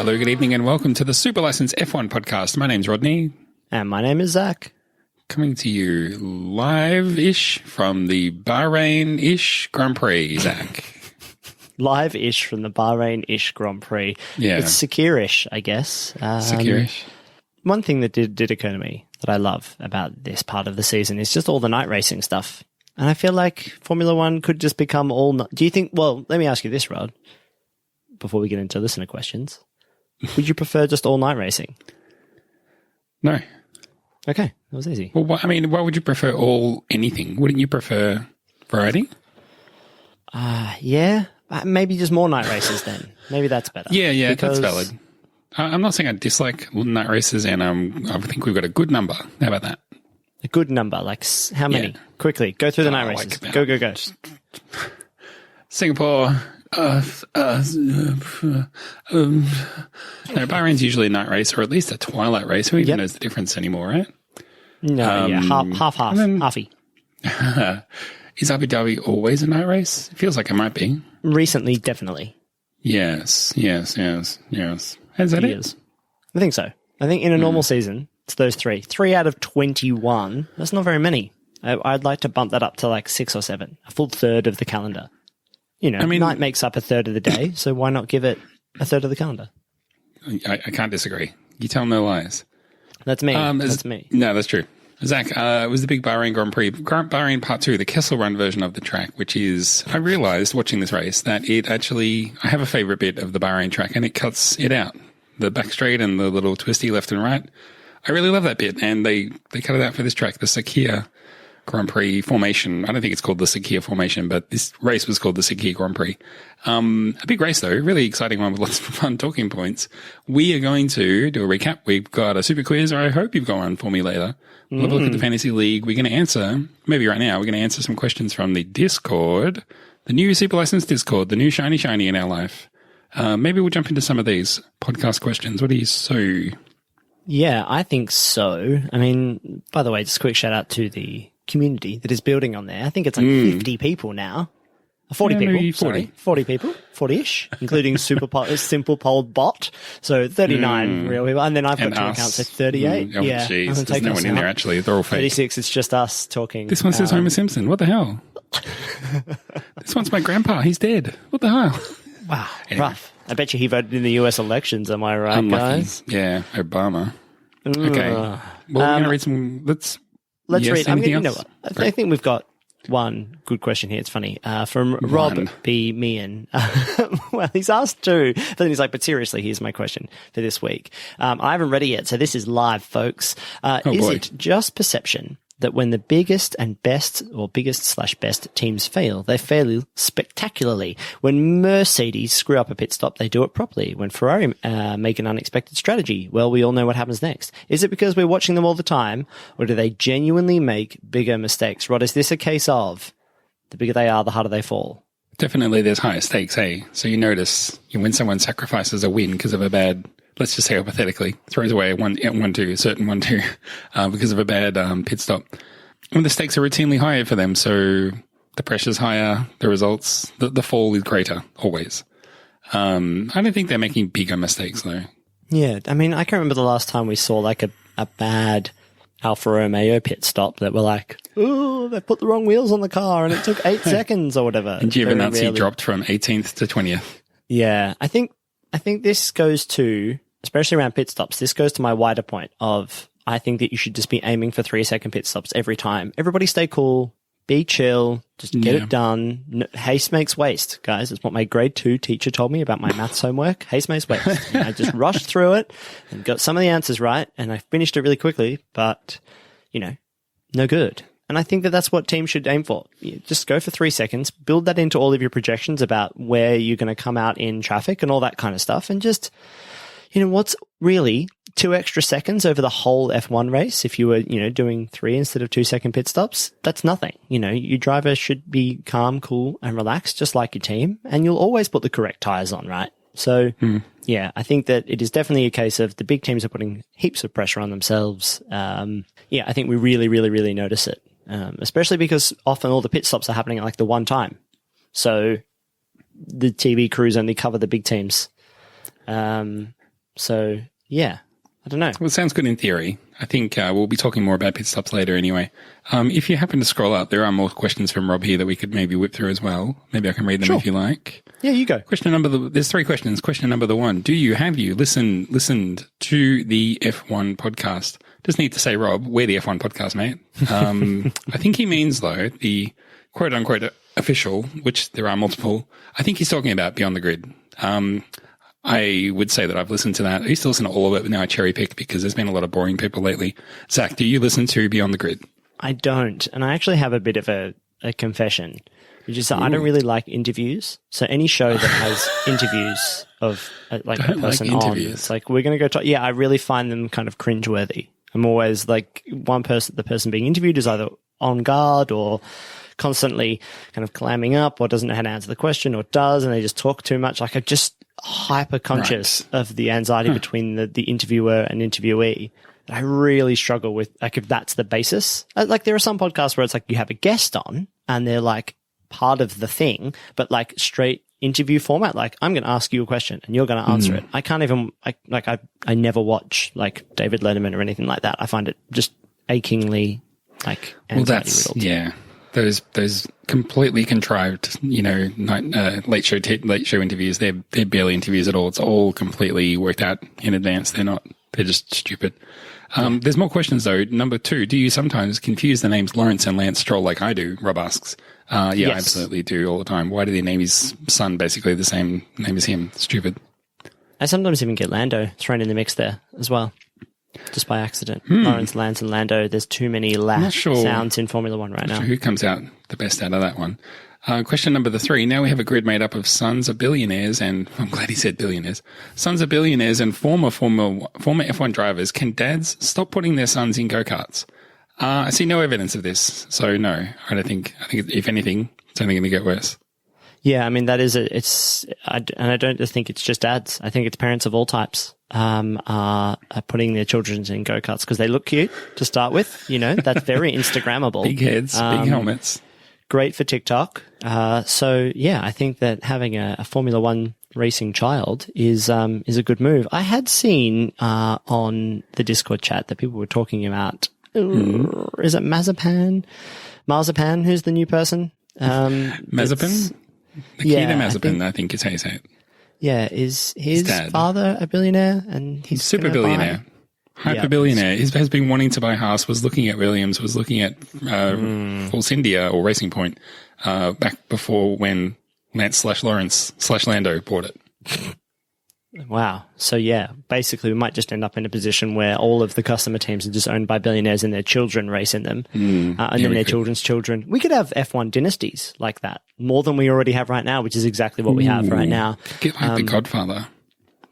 Hello, good evening, and welcome to the Super License F1 podcast. My name's Rodney. And my name is Zach. Coming to you live-ish from the Bahrain-ish Grand Prix, Zach. Live-ish from the Bahrain-ish Grand Prix. Yeah. It's Sakhir-ish, I guess. Sakhir-ish. One thing that did occur to me that I love about this part of the season is just all the night racing stuff. And I feel like Formula One could just become all... Do you think... Well, let me ask you this, Rod, before we get into listener questions. Would you prefer just all night racing? No. Okay, that was easy. Well, why would you prefer all anything? Wouldn't you prefer variety? Yeah. Maybe just more night races then. Maybe that's better. Yeah, that's valid. I'm not saying I dislike night races, and I think we've got a good number. How about that? A good number, like how many? Yeah. Quickly, go through the night races. Go. Singapore. Bahrain's usually a night race, or at least a twilight race. Who even knows the difference anymore, right? No, halfy. Is Abu Dhabi always a night race? It feels like it might be. Recently, definitely. Yes. Is that it? I think so. I think in a normal season, it's those three. 3 out of 21. That's not very many. I'd like to bump that up to like 6 or 7. A full third of the calendar. Night makes up a third of the day, so why not give it a third of the calendar? I can't disagree. You tell no lies. That's me. That's me. No, that's true. Zach, it was the big Bahrain Grand Prix. Bahrain Part 2, the Kessel Run version of the track, which is, I realized watching this race that it actually, I have a favorite bit of the Bahrain track, and it cuts it out. The back straight and the little twisty left and right. I really love that bit, and they cut it out for this track, the Sakhir Grand Prix formation. I don't think it's called the Sakhir formation, but this race was called the Sakhir Grand Prix. A big race, though. Really exciting one with lots of fun talking points. We are going to do a recap. We've got a super quiz, or I hope you've got one for me later. We'll have a look at the Fantasy League. We're going to answer, maybe right now, we're going to answer some questions from the Discord, the new Super License Discord, the new shiny in our life. Maybe we'll jump into some of these podcast questions. What do you say? Yeah, I think so. I mean, by the way, just a quick shout out to the community that is building on there. I think it's like 50 people now. 40 people. 40. Sorry. 40 people. 40-ish, including Simple Poll Bot. So 39 real people. And then I've got 2 accounts, so 38. Yeah. Jeez, there's no one in there actually. They're all fake. 36, it's just us talking. This one says Homer Simpson. What the hell? This one's my grandpa. He's dead. What the hell? Wow. Anyway. Rough. I bet you he voted in the US elections. Am I right, Unlucky. guys? Yeah, Obama. Okay. Well, we're going to read some... Let's read. I think we've got one good question here. It's funny. From Rob B. Meehan. Well, he's asked 2. But then he's like, but seriously, here's my question for this week. I haven't read it yet, so this is live, folks. It just perception that when the biggest and best, or biggest/best teams fail, they fail spectacularly? When Mercedes screw up a pit stop, they do it properly. When Ferrari make an unexpected strategy, well, we all know what happens next. Is it because we're watching them all the time, or do they genuinely make bigger mistakes? Rod, is this a case of the bigger they are, the harder they fall? Definitely there's higher stakes, hey? So you notice when someone sacrifices a win because of a bad... Let's just say hypothetically, throws away a certain 1-2, because of a bad pit stop. And the stakes are routinely higher for them, so the pressure's higher, the results, the fall is greater, always. I don't think they're making bigger mistakes, though. Yeah, I mean, I can't remember the last time we saw like a bad Alfa Romeo pit stop that were like, oh, they put the wrong wheels on the car and it took 8 seconds or whatever. And Giovinazzi dropped from 18th to 20th. Yeah, I think this goes to... Especially around pit stops, this goes to my wider point of I think that you should just be aiming for 3-second pit stops every time. Everybody stay cool, be chill, just get it done. No, haste makes waste, guys. It's what my grade 2 teacher told me about my maths homework. Haste makes waste. I just rushed through it and got some of the answers right, and I finished it really quickly, but, no good. And I think that that's what teams should aim for. Just go for 3 seconds, build that into all of your projections about where you're going to come out in traffic and all that kind of stuff, and just... what's really 2 extra seconds over the whole F1 race? If you were, doing 3 instead of 2-second pit stops, that's nothing. Your driver should be calm, cool, and relaxed, just like your team, and you'll always put the correct tires on, right? So, yeah, I think that it is definitely a case of the big teams are putting heaps of pressure on themselves. Yeah, I think we really, really, really notice it, especially because often all the pit stops are happening at like the one time. So the TV crews only cover the big teams. So, yeah, I don't know. Well, it sounds good in theory. I think we'll be talking more about pit stops later anyway. If you happen to scroll up, there are more questions from Rob here that we could maybe whip through as well. Maybe I can read them if you like. Yeah, you go. There's 3 questions. Question number 1. Have you listened to the F1 podcast? Just need to say, Rob, we're the F1 podcast, mate. I think he means, though, the quote unquote official, which there are multiple. I think he's talking about Beyond the Grid. I would say that I've listened to that. I used to listen to all of it, but now I cherry pick because there's been a lot of boring people lately. Zach, do you listen to Beyond the Grid? I don't. And I actually have a bit of a confession, which is that I don't really like interviews. So any show that has interviews of like a person on, it's like, we're going to go talk. Yeah, I really find them kind of cringeworthy. I'm always like, the person being interviewed is either on guard or constantly kind of clamming up or doesn't know how to answer the question or does, and they just talk too much. Like, I'm just hyper conscious of the anxiety between the interviewer and interviewee. I really struggle with, like, if that's the basis. Like, there are some podcasts where it's like you have a guest on and they're like part of the thing, but like straight interview format. Like, I'm going to ask you a question and you're going to answer it. I can't even, I never watch like David Letterman or anything like that. I find it just achingly like anxiety riddled. Yeah. Those completely contrived, late show interviews. They're barely interviews at all. It's all completely worked out in advance. They're just stupid. There's more questions though. Number 2, do you sometimes confuse the names Lawrence and Lance Stroll like I do? Rob asks. Yes. I absolutely do all the time. Why do they name his son basically the same name as him? Stupid. I sometimes even get Lando thrown in the mix there as well. Just by accident. Lawrence, Lance, and Lando. There's too many sounds in Formula One right now. Who comes out the best out of that one? Question number 3. Now we have a grid made up of sons of billionaires and, I'm glad he said billionaires, sons of billionaires and former F1 drivers. Can dads stop putting their sons in go-karts? I see no evidence of this. So no, I don't think, if anything, it's only going to get worse. Yeah, I mean, that is I don't just think it's just dads. I think it's parents of all types are putting their children in go-karts because they look cute to start with. That's very Instagrammable. Big heads, big helmets. Great for TikTok. So yeah, I think that having a Formula One racing child is a good move. I had seen on the Discord chat that people were talking about. Is it Marzipan? Who's the new person? Mazepin? Nikita Mazepin, I think is how you say it. Yeah, is his father a billionaire? And he's super billionaire. Hyper billionaire. He has been wanting to buy Haas, was looking at Williams, was looking at Force India or Racing Point back before when Lance/Lawrence/Lando bought it. Wow. So yeah, basically we might just end up in a position where all of the customer teams are just owned by billionaires and their children race in them. And then their children's children. We could have F1 dynasties like that, more than we already have right now, which is exactly what we have right now. Get like The Godfather.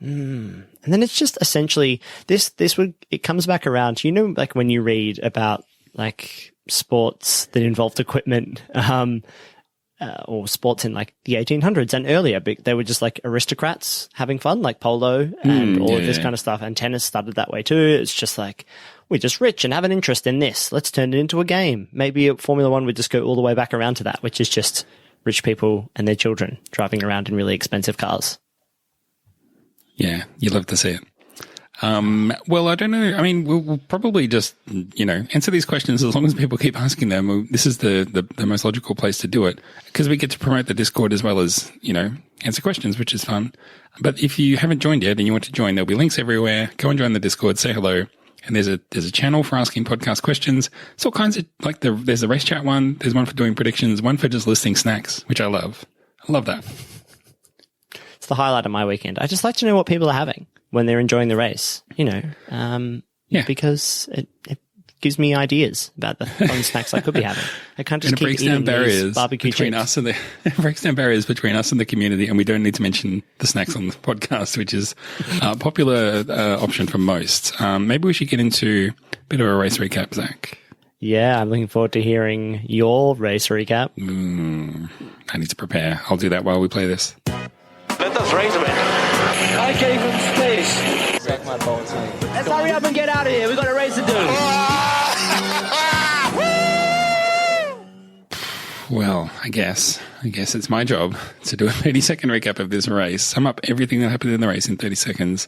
And then it's just essentially it comes back around to, like when you read about like sports that involved equipment, or sports in like the 1800s and earlier, they were just like aristocrats having fun, like polo and all of this kind of stuff. And tennis started that way too. It's just like, we're just rich and have an interest in this. Let's turn it into a game. Maybe Formula One would just go all the way back around to that, which is just rich people and their children driving around in really expensive cars. Yeah, you'd love to see it. Well, I don't know. I mean, we'll probably just, answer these questions as long as people keep asking them. This is the most logical place to do it because we get to promote the Discord as well as, answer questions, which is fun. But if you haven't joined yet and you want to join, there'll be links everywhere. Go and join the Discord, say hello. And there's a channel for asking podcast questions. It's all kinds of, like there's a race chat one. There's one for doing predictions, one for just listing snacks, which I love. I love that. It's the highlight of my weekend. I just like to know what people are having when they're enjoying the race, because it gives me ideas about the fun snacks I could be having. I can't just keep eating these barbecue chips. It breaks down barriers between us and the community, and we don't need to mention the snacks on the podcast, which is a popular option for most. Maybe we should get into a bit of a race recap, Zach. Yeah, I'm looking forward to hearing your race recap. I need to prepare. I'll do that while we play this. Let us race a bit. I gave him space. Suck my balls, mate. Let's hurry up and get out of here. We've got a race to do. Well, I guess it's my job to do a 30-second recap of this race, sum up everything that happened in the race in 30 seconds.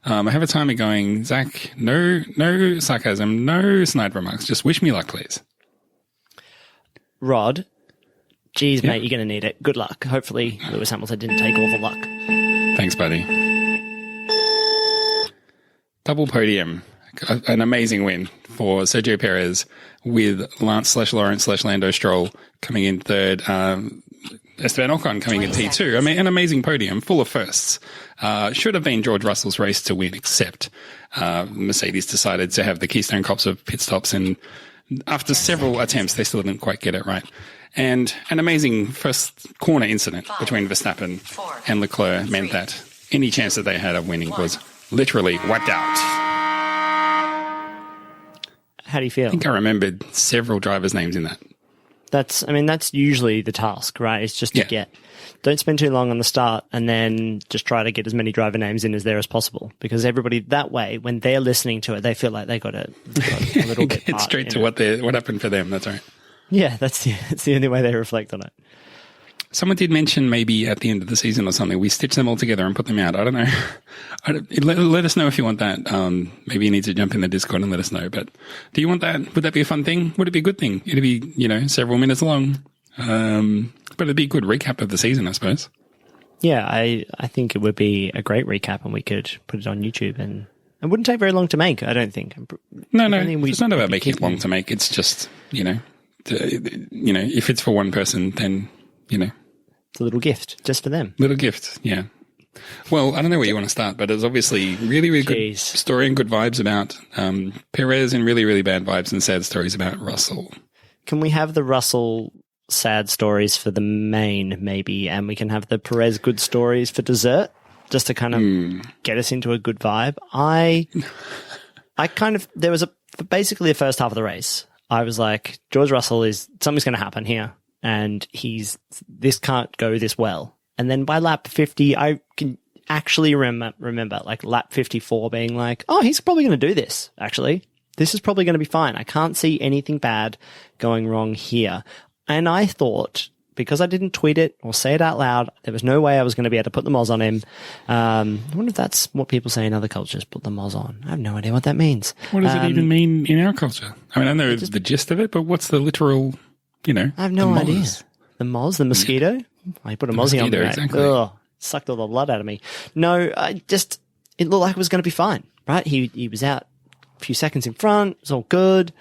I have a timer going, Zach, no sarcasm, no snide remarks. Just wish me luck, please. Rod, geez, mate, you're going to need it. Good luck. Hopefully Lewis Hamilton didn't take all the luck. Thanks, buddy. Double podium. An amazing win for Sergio Perez with Lance/Lawrence/Lando Stroll coming in third. Esteban Ocon coming in P2. I mean, an amazing podium full of firsts. Should have been George Russell's race to win, except Mercedes decided to have the Keystone Cops of pit stops, and after several attempts, they still didn't quite get it right. And an amazing first corner incident between Verstappen and Leclerc meant that any chance that they had of winning was literally wiped out. How do you feel? I think I remembered several drivers' names in that. That's usually the task, right? It's just to don't spend too long on the start and then just try to get as many driver names in as there as possible, because everybody that way, when they're listening to it, they feel like they got a little bit get straight to what happened for them. That's right. Yeah, that's the only way they reflect on it. Someone did mention maybe at the end of the season or something, we stitch them all together and put them out. I don't know. Let us know if you want that. Maybe you need to jump in the Discord and let us know. But do you want that? Would that be a fun thing? Would it be a good thing? It'd be, several minutes long. But it'd be a good recap of the season, I suppose. Yeah, I think it would be a great recap, and we could put it on YouTube, and it wouldn't take very long to make, I don't think. No, it's not about making it long to make. It's just, if it's for one person, then, it's a little gift just for them. Little gift, yeah. Well, I don't know where you want to start, but it's obviously really, really good story and good vibes about Perez, and really, really bad vibes and sad stories about Russell. Can we have the Russell sad stories for the main, maybe, and we can have the Perez good stories for dessert, just to kind of get us into a good vibe? There was basically the first half of the race, I was like, George Russell something's going to happen here, and this can't go this well. And then by lap 50, I can actually remember like lap 54 being like, oh, he's probably going to do this, actually. This is probably going to be fine. I can't see anything bad going wrong here. And I thought, because I didn't tweet it or say it out loud, there was no way I was going to be able to put the moz on him. I wonder if that's what people say in other cultures, put the moz on. I have no idea what that means. What does it even mean in our culture? I mean, I know the gist of it, but what's the literal, I have no idea. The moz, the mosquito? I put a mozzie on me. Exactly. Ugh, sucked all the blood out of me. No, it looked like it was going to be fine, right? He was out a few seconds in front. It was all good.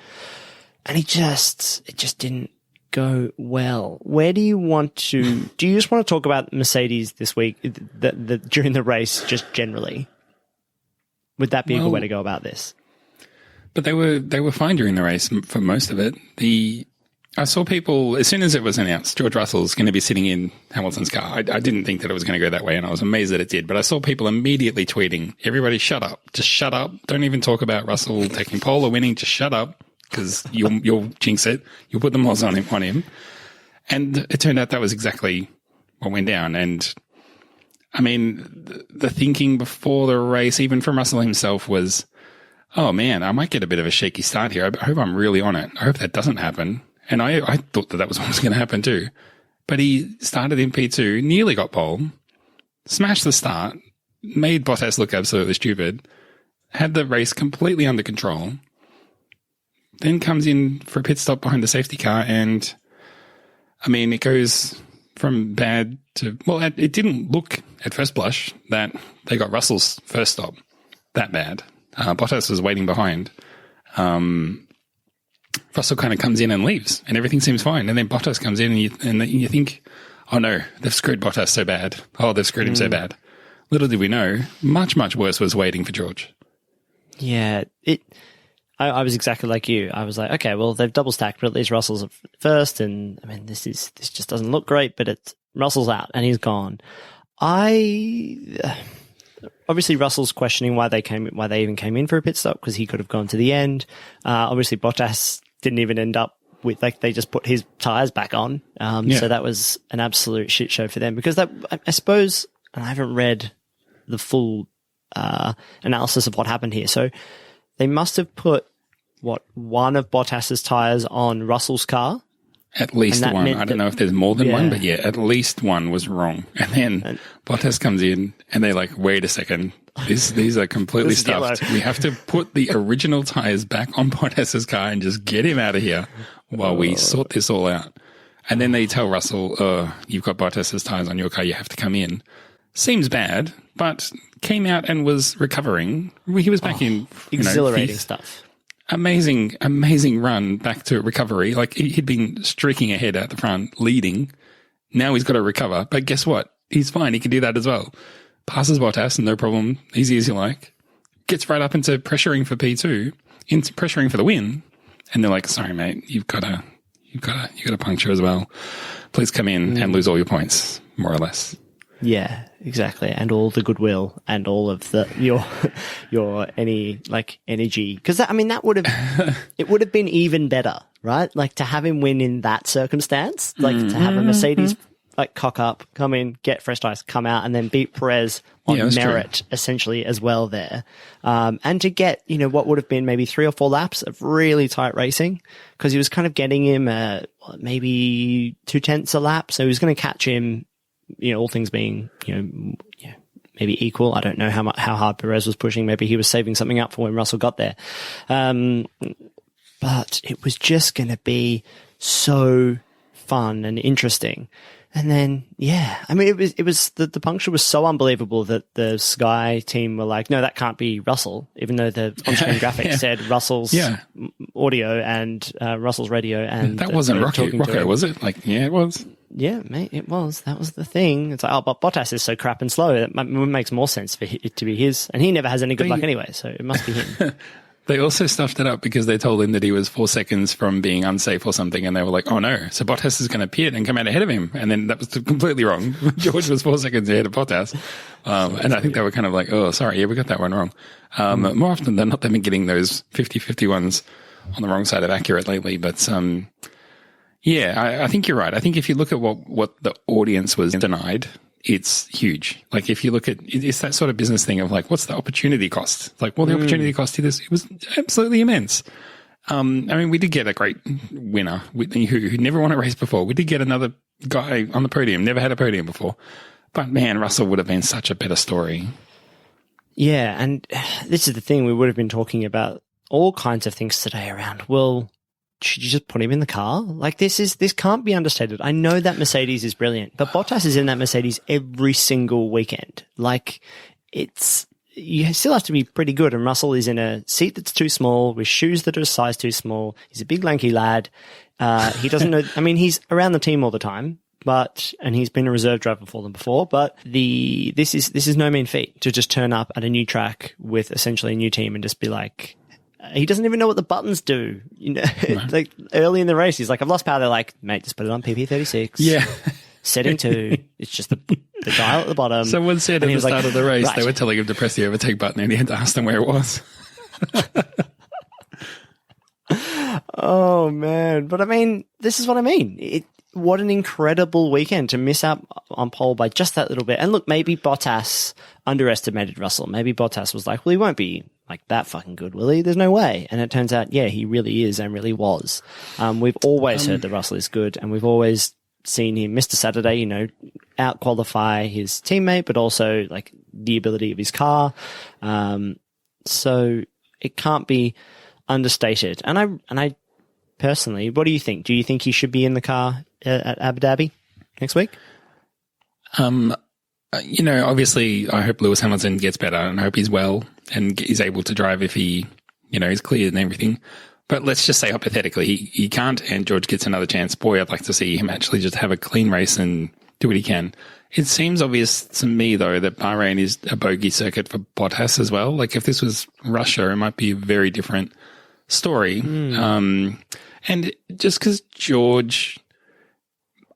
And it just didn't go well. Where do you just want to talk about Mercedes this week, during the race, just generally? Would that be a good way to go about this? But they were fine during the race for most of it. I saw people, as soon as it was announced, George Russell's going to be sitting in Hamilton's car. I didn't think that it was going to go that way, and I was amazed that it did. But I saw people immediately tweeting, everybody shut up. Just shut up. Don't even talk about Russell taking pole or winning. Just shut up, because you'll jinx it. You'll put the moz on him. And it turned out that was exactly what went down. And, I mean, the thinking before the race, even from Russell himself, was, oh, man, I might get a bit of a shaky start here. I hope I'm really on it. I hope that doesn't happen. And I thought that was what was going to happen too. But he started in P2, nearly got pole, smashed the start, made Bottas look absolutely stupid, had the race completely under control, then comes in for a pit stop behind the safety car, and, I mean, it goes from bad to... Well, it didn't look, at first blush, that they got Russell's first stop that bad. Bottas was waiting behind. Russell kind of comes in and leaves, and everything seems fine. And then Bottas comes in, and you think, oh no, they've screwed Bottas so bad. Oh, they've screwed him so bad. Little did we know, much, much worse was waiting for George. Yeah, I was exactly like you. I was like, okay, well, they've double stacked, but at least Russell's at first, and I mean, this just doesn't look great, but Russell's out, and he's gone. Obviously, Russell's questioning why they even came in for a pit stop, because he could have gone to the end. Obviously, Bottas didn't even end up with, like, they just put his tires back on. So that was an absolute shit show for them, because I suppose, and I haven't read the full analysis of what happened here. So they must have put one of Bottas's tires on Russell's car, At least And that one. meant I don't know if there's more than one, yeah. but yeah, at least one was wrong. And then Bottas comes in and they're like, wait a second. These are completely This is stuffed. yellow. We have to put the original tires back on Bottas's car and just get him out of here while we sort this all out. And then they tell Russell, you've got Bottas's tires on your car. You have to come in. Seems bad, but came out and was recovering. He was back in Exhilarating fifth. stuff. Amazing run back to recovery. Like he'd been streaking ahead at the front, leading. Now he's got to recover. But guess what? He's fine. He can do that as well. Passes Bottas, no problem. Easy as you like. Gets right up into pressuring for P2, into pressuring for the win. And they're like, sorry, mate, you've got to puncture as well. Please come in and lose all your points, more or less. Yeah, exactly. And all the goodwill and all of your energy. Because that would have, it would have been even better, right? Like to have him win in that circumstance, like to have a Mercedes like cock up, come in, get fresh tires, come out and then beat Perez on merit essentially as well there. And to get, what would have been maybe 3 or 4 laps of really tight racing because he was kind of getting him maybe 0.2 a lap. So he was going to catch him, all things being, maybe equal. I don't know how hard Perez was pushing. Maybe he was saving something up for when Russell got there. But it was just going to be so fun and interesting. And then, it was the puncture was so unbelievable that the Sky team were like, no, that can't be Russell, even though the on-screen graphic said Russell's audio and Russell's radio. And that wasn't Rocco, was it? It was. Yeah, mate, it was. That was the thing. It's like, but Bottas is so crap and slow. It makes more sense for it to be his. And he never has any good luck anyway, so it must be him. They also stuffed it up because they told him that he was 4 seconds from being unsafe or something. And they were like, oh no, so Bottas is going to pit and come out ahead of him. And then that was completely wrong. George was 4 seconds ahead of Bottas. And I think they were kind of like, oh, sorry, we got that one wrong. More often than not, they've been getting those 50-50 ones on the wrong side of accurate lately. But, I think you're right. I think if you look at what the audience was denied, it's huge. Like if you look at, it's that sort of business thing of like, what's the opportunity cost? Like, well, the opportunity cost to this, it was absolutely immense. We did get a great winner who never won a race before. We did get another guy on the podium, never had a podium before. But man, Russell would have been such a better story. Yeah. And this is the thing. We would have been talking about all kinds of things today around, well, should you just put him in the car? Like this can't be understated. I know that Mercedes is brilliant, but Bottas is in that Mercedes every single weekend. Like you still have to be pretty good. And Russell is in a seat that's too small with shoes that are a size too small. He's a big lanky lad. He doesn't know, he's around the team all the time, and he's been a reserve driver for them before, but this is no mean feat to just turn up at a new track with essentially a new team and just be like, he doesn't even know what the buttons do. Like early in the race, he's like, I've lost power. They're like, mate, just put it on PP36. Yeah. Setting 2. It's just the dial at the bottom. Someone said at the start of the race, they were telling him to press the overtake button and he had to ask them where it was. Oh, man. But this is what I mean. What an incredible weekend to miss out on pole by just that little bit. And look, maybe Bottas underestimated Russell. Maybe Bottas was like, well, he won't be like that fucking good, will he? There's no way. And it turns out, yeah, he really is and really was. We've always heard that Russell is good and we've always seen him, Mr. Saturday, out qualify his teammate, but also like the ability of his car. So it can't be understated. And I personally, what do you think? Do you think he should be in the car at Abu Dhabi next week? Obviously I hope Lewis Hamilton gets better and I hope he's well and is able to drive if he, is cleared and everything. But let's just say hypothetically he can't and George gets another chance. Boy, I'd like to see him actually just have a clean race and do what he can. It seems obvious to me, though, that Bahrain is a bogey circuit for Bottas as well. Like if this was Russia, it might be a very different story. And just because George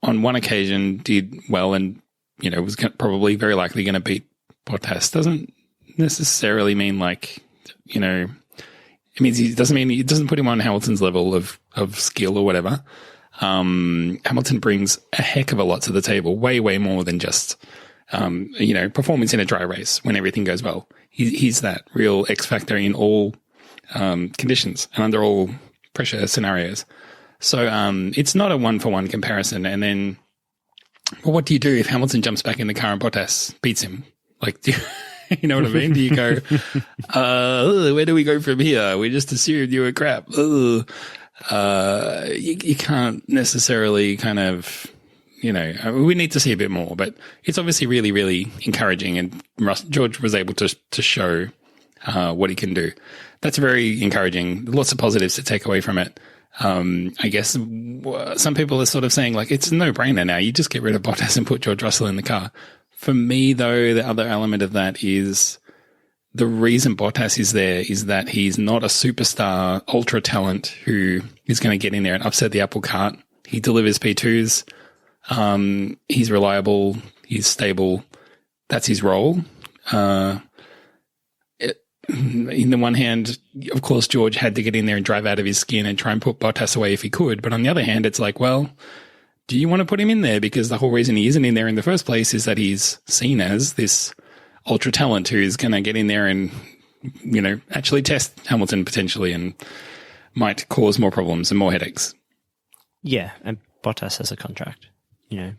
on one occasion did well and, was probably very likely going to beat Bottas doesn't necessarily mean it doesn't put him on Hamilton's level of skill or whatever. Hamilton brings a heck of a lot to the table, way, way more than just, performance in a dry race when everything goes well. He's that real X factor in all, conditions and under all pressure scenarios. So it's not a one-for-one comparison. And then, well, what do you do if Hamilton jumps back in the car and Bottas beats him? Like, you know what I mean? Do you go, where do we go from here? We just assumed you were crap. You can't necessarily kind of, you know, we need to see a bit more, but it's obviously really, really encouraging. And George was able to show what he can do. That's very encouraging. Lots of positives to take away from it. I guess some people are sort of saying, like, it's a no-brainer now. You just get rid of Bottas and put George Russell in the car. For me, though, the other element of that is the reason Bottas is there is that he's not a superstar ultra talent who is going to get in there and upset the apple cart. He delivers P2s. He's reliable. He's stable. That's his role. In the one hand, of course, George had to get in there and drive out of his skin and try and put Bottas away if he could. But on the other hand, it's like, well, do you want to put him in there? Because the whole reason he isn't in there in the first place is that he's seen as this ultra talent who's going to get in there and, you know, actually test Hamilton potentially and might cause more problems and more headaches. Yeah, and Bottas has a contract, you know.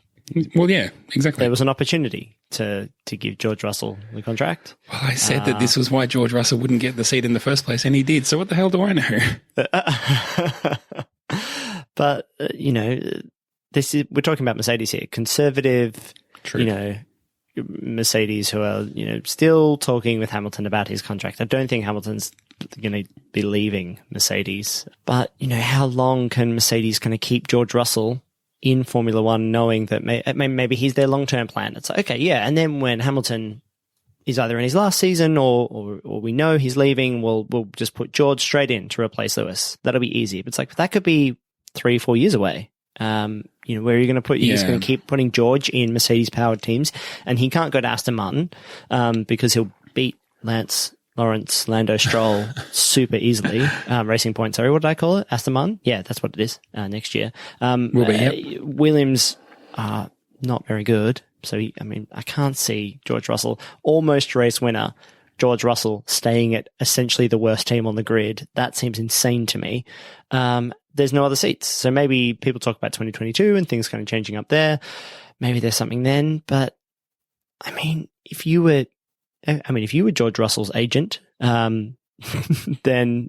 Well, yeah, exactly. There was an opportunity to give George Russell the contract. Well, I said that this was why George Russell wouldn't get the seat in the first place, and he did. So what the hell do I know? But, you know, we're talking about Mercedes here. Conservative, True. You know, Mercedes who are, you know, still talking with Hamilton about his contract. I don't think Hamilton's going to be leaving Mercedes. But, you know, how long can Mercedes kind of keep George Russell in Formula One, knowing that maybe he's their long-term plan? It's like, okay, yeah. And then when Hamilton is either in his last season or we know he's leaving, we'll just put George straight in to replace Lewis. That'll be easy. But it's like, that could be 3-4 years away. You know, where are you going to put? You're just going to keep putting George in Mercedes-powered teams, and he can't go to Aston Martin because he'll beat Lawrence, Lando Stroll super easily. Racing Point, sorry, what did I call it? Aston Martin? Yeah, that's what it is next year. Williams are not very good. So, I can't see George Russell, almost race winner, George Russell staying at essentially the worst team on the grid. That seems insane to me. There's no other seats. So maybe people talk about 2022 and things kind of changing up there. Maybe there's something then. But, if you were George Russell's agent, then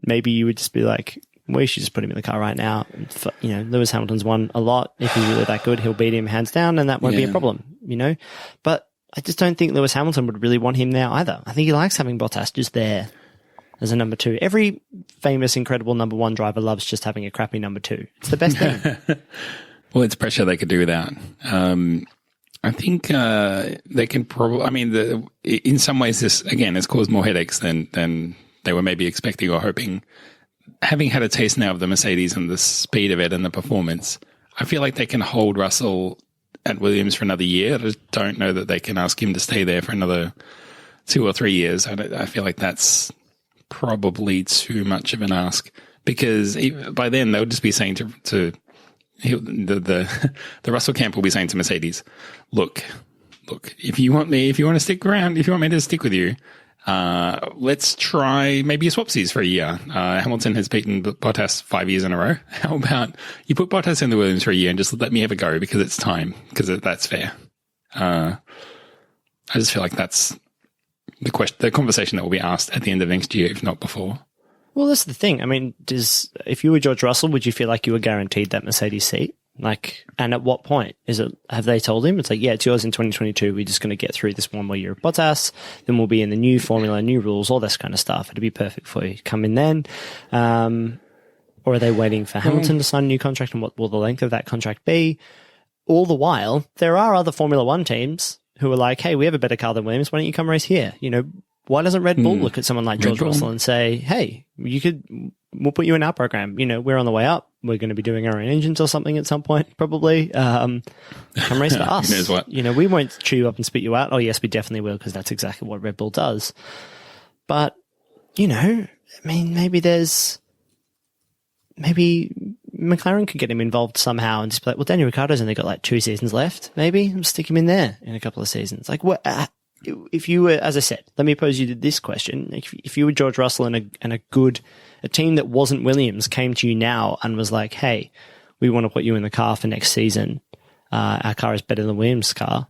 maybe you would just be like, we should just put him in the car right now. You know, Lewis Hamilton's won a lot. If he's really that good, he'll beat him hands down, and that won't be a problem, you know? But I just don't think Lewis Hamilton would really want him now either. I think he likes having Bottas just there as a number two. Every famous, incredible number one driver loves just having a crappy number two. It's the best thing. Well, it's pressure they could do without. I think they can probably, in some ways this, again, has caused more headaches than they were maybe expecting or hoping. Having had a taste now of the Mercedes and the speed of it and the performance, I feel like they can hold Russell at Williams for another year. I just don't know that they can ask him to stay there for another 2 or 3 years. I feel like that's probably too much of an ask, because by then they'll just be saying to the Russell camp will be saying to Mercedes, look, if you want to stick around, if you want me to stick with you, let's try maybe a swapsies for a year. Hamilton has beaten Bottas 5 years in a row. How about you put Bottas in the Williams for a year and just let me have a go, because it's time, because that's fair. I just feel like that's the conversation that will be asked at the end of next year, if not before. Well, that's the thing. If you were George Russell, would you feel like you were guaranteed that Mercedes seat? And at what point have they told him? It's like, yeah, it's yours in 2022. We're just going to get through this 1 more year of Bottas. Then we'll be in the new formula, new rules, all this kind of stuff. It'd be perfect for you. Come in then. Or are they waiting for Hamilton to sign a new contract? And what will the length of that contract be? All the while, there are other Formula One teams who are like, hey, we have a better car than Williams. Why don't you come race here? You know, why doesn't Red Bull look at someone like George Russell and say, hey, we'll put you in our program. You know, we're on the way up. We're going to be doing our own engines or something at some point, probably. Come race for us. You know, we won't chew you up and spit you out. Oh, yes, we definitely will, because that's exactly what Red Bull does. But, you know, maybe McLaren could get him involved somehow and just be like, well, Daniel Ricciardo's only got like 2 seasons left. Maybe I'll stick him in there in a couple of seasons. Like, what? If you were, as I said, let me pose you this question. If you were George Russell and a team that wasn't Williams came to you now and was like, hey, we want to put you in the car for next season. Our car is better than Williams' car.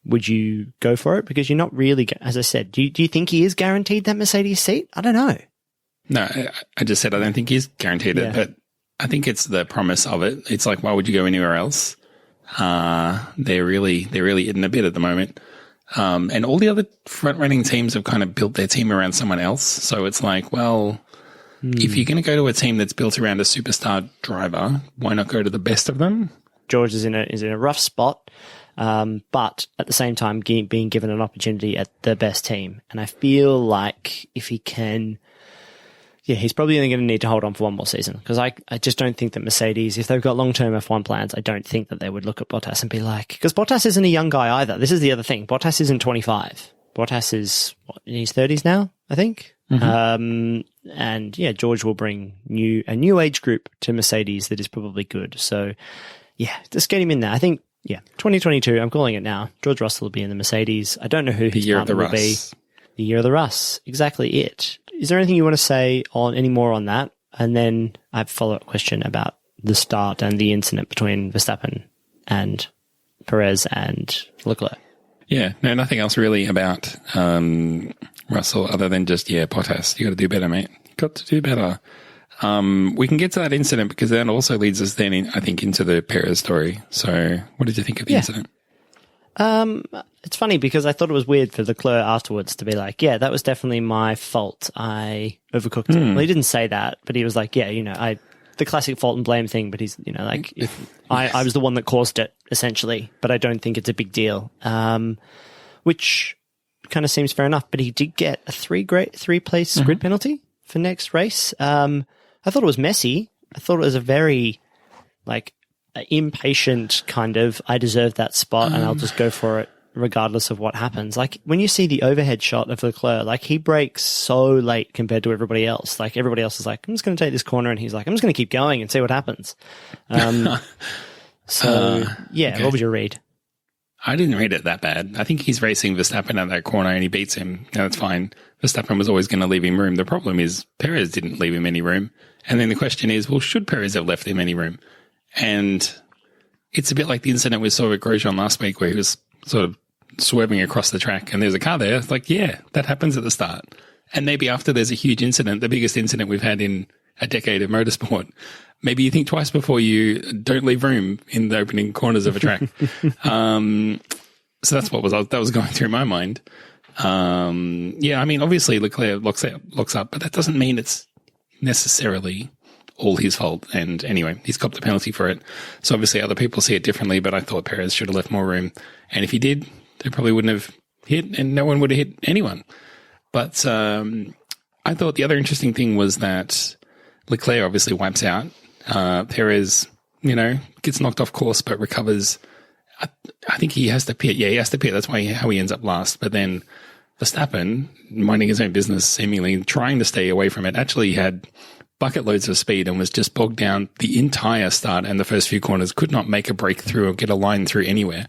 Would you go for it? Because you're not really, as I said, do you think he is guaranteed that Mercedes seat? I don't know. No, I just said I don't think he's guaranteed it, but I think it's the promise of it. It's like, why would you go anywhere else? They're really in a bit at the moment. And all the other front-running teams have kind of built their team around someone else. So it's like, well, if you're going to go to a team that's built around a superstar driver, why not go to the best of them? George is in a rough spot, but at the same time being given an opportunity at the best team. And I feel like if he can... Yeah, he's probably only going to need to hold on for one more season because I just don't think that Mercedes, if they've got long-term F1 plans, I don't think that they would look at Bottas and be like, because Bottas isn't a young guy either. This is the other thing. Bottas isn't 25. Bottas is in his 30s now, I think. Mm-hmm. And yeah, George will bring a new age group to Mercedes that is probably good. So yeah, just get him in there. I think, 2022, I'm calling it now. George Russell will be in the Mercedes. I don't know who his partner will be. The year of the Russ. Exactly it. Is there anything you want to say any more on that? And then I have a follow-up question about the start and the incident between Verstappen and Perez and Leclerc. Yeah, no, nothing else really about Russell other than just, Bottas, you got to do better, mate. Got to do better. We can get to that incident because that also leads us then, I think, into the Perez story. So what did you think of the incident? It's funny because I thought it was weird for Leclerc afterwards to be like, yeah, that was definitely my fault. I overcooked it. Well, he didn't say that, but he was like, the classic fault and blame thing, but he's, like, if I was the one that caused it, essentially, but I don't think it's a big deal. Which kind of seems fair enough, but he did get a three-place grid penalty for next race. I thought it was messy. I thought it was a very, impatient kind of, I deserve that spot and I'll just go for it regardless of what happens. Like when you see the overhead shot of Leclerc, he brakes so late compared to everybody else. Like everybody else is like, I'm just going to take this corner, and he's like, I'm just going to keep going and see what happens. Okay. What was your read? I didn't read it that bad. I think he's racing Verstappen at that corner and he beats him. No, that's fine. Verstappen was always going to leave him room. The problem is Perez didn't leave him any room. And then the question is, well, should Perez have left him any room? And it's a bit like the incident we saw with Grosjean last week where he was sort of swerving across the track and there's a car there. It's like, yeah, that happens at the start. And maybe after there's a huge incident, the biggest incident we've had in a decade of motorsport, maybe you think twice before you don't leave room in the opening corners of a track. So that's what was going through my mind. Obviously Leclerc locks up, but that doesn't mean it's necessarily all his fault. And anyway, he's copped the penalty for it. So obviously other people see it differently, but I thought Perez should have left more room. And if he did, they probably wouldn't have hit and no one would have hit anyone. But I thought the other interesting thing was that Leclerc obviously wipes out. Perez, gets knocked off course but recovers. I think he has to pit. Yeah, he has to pit. That's how he ends up last. But then Verstappen, minding his own business, seemingly trying to stay away from it, actually had bucket loads of speed and was just bogged down the entire start and the first few corners, could not make a breakthrough or get a line through anywhere.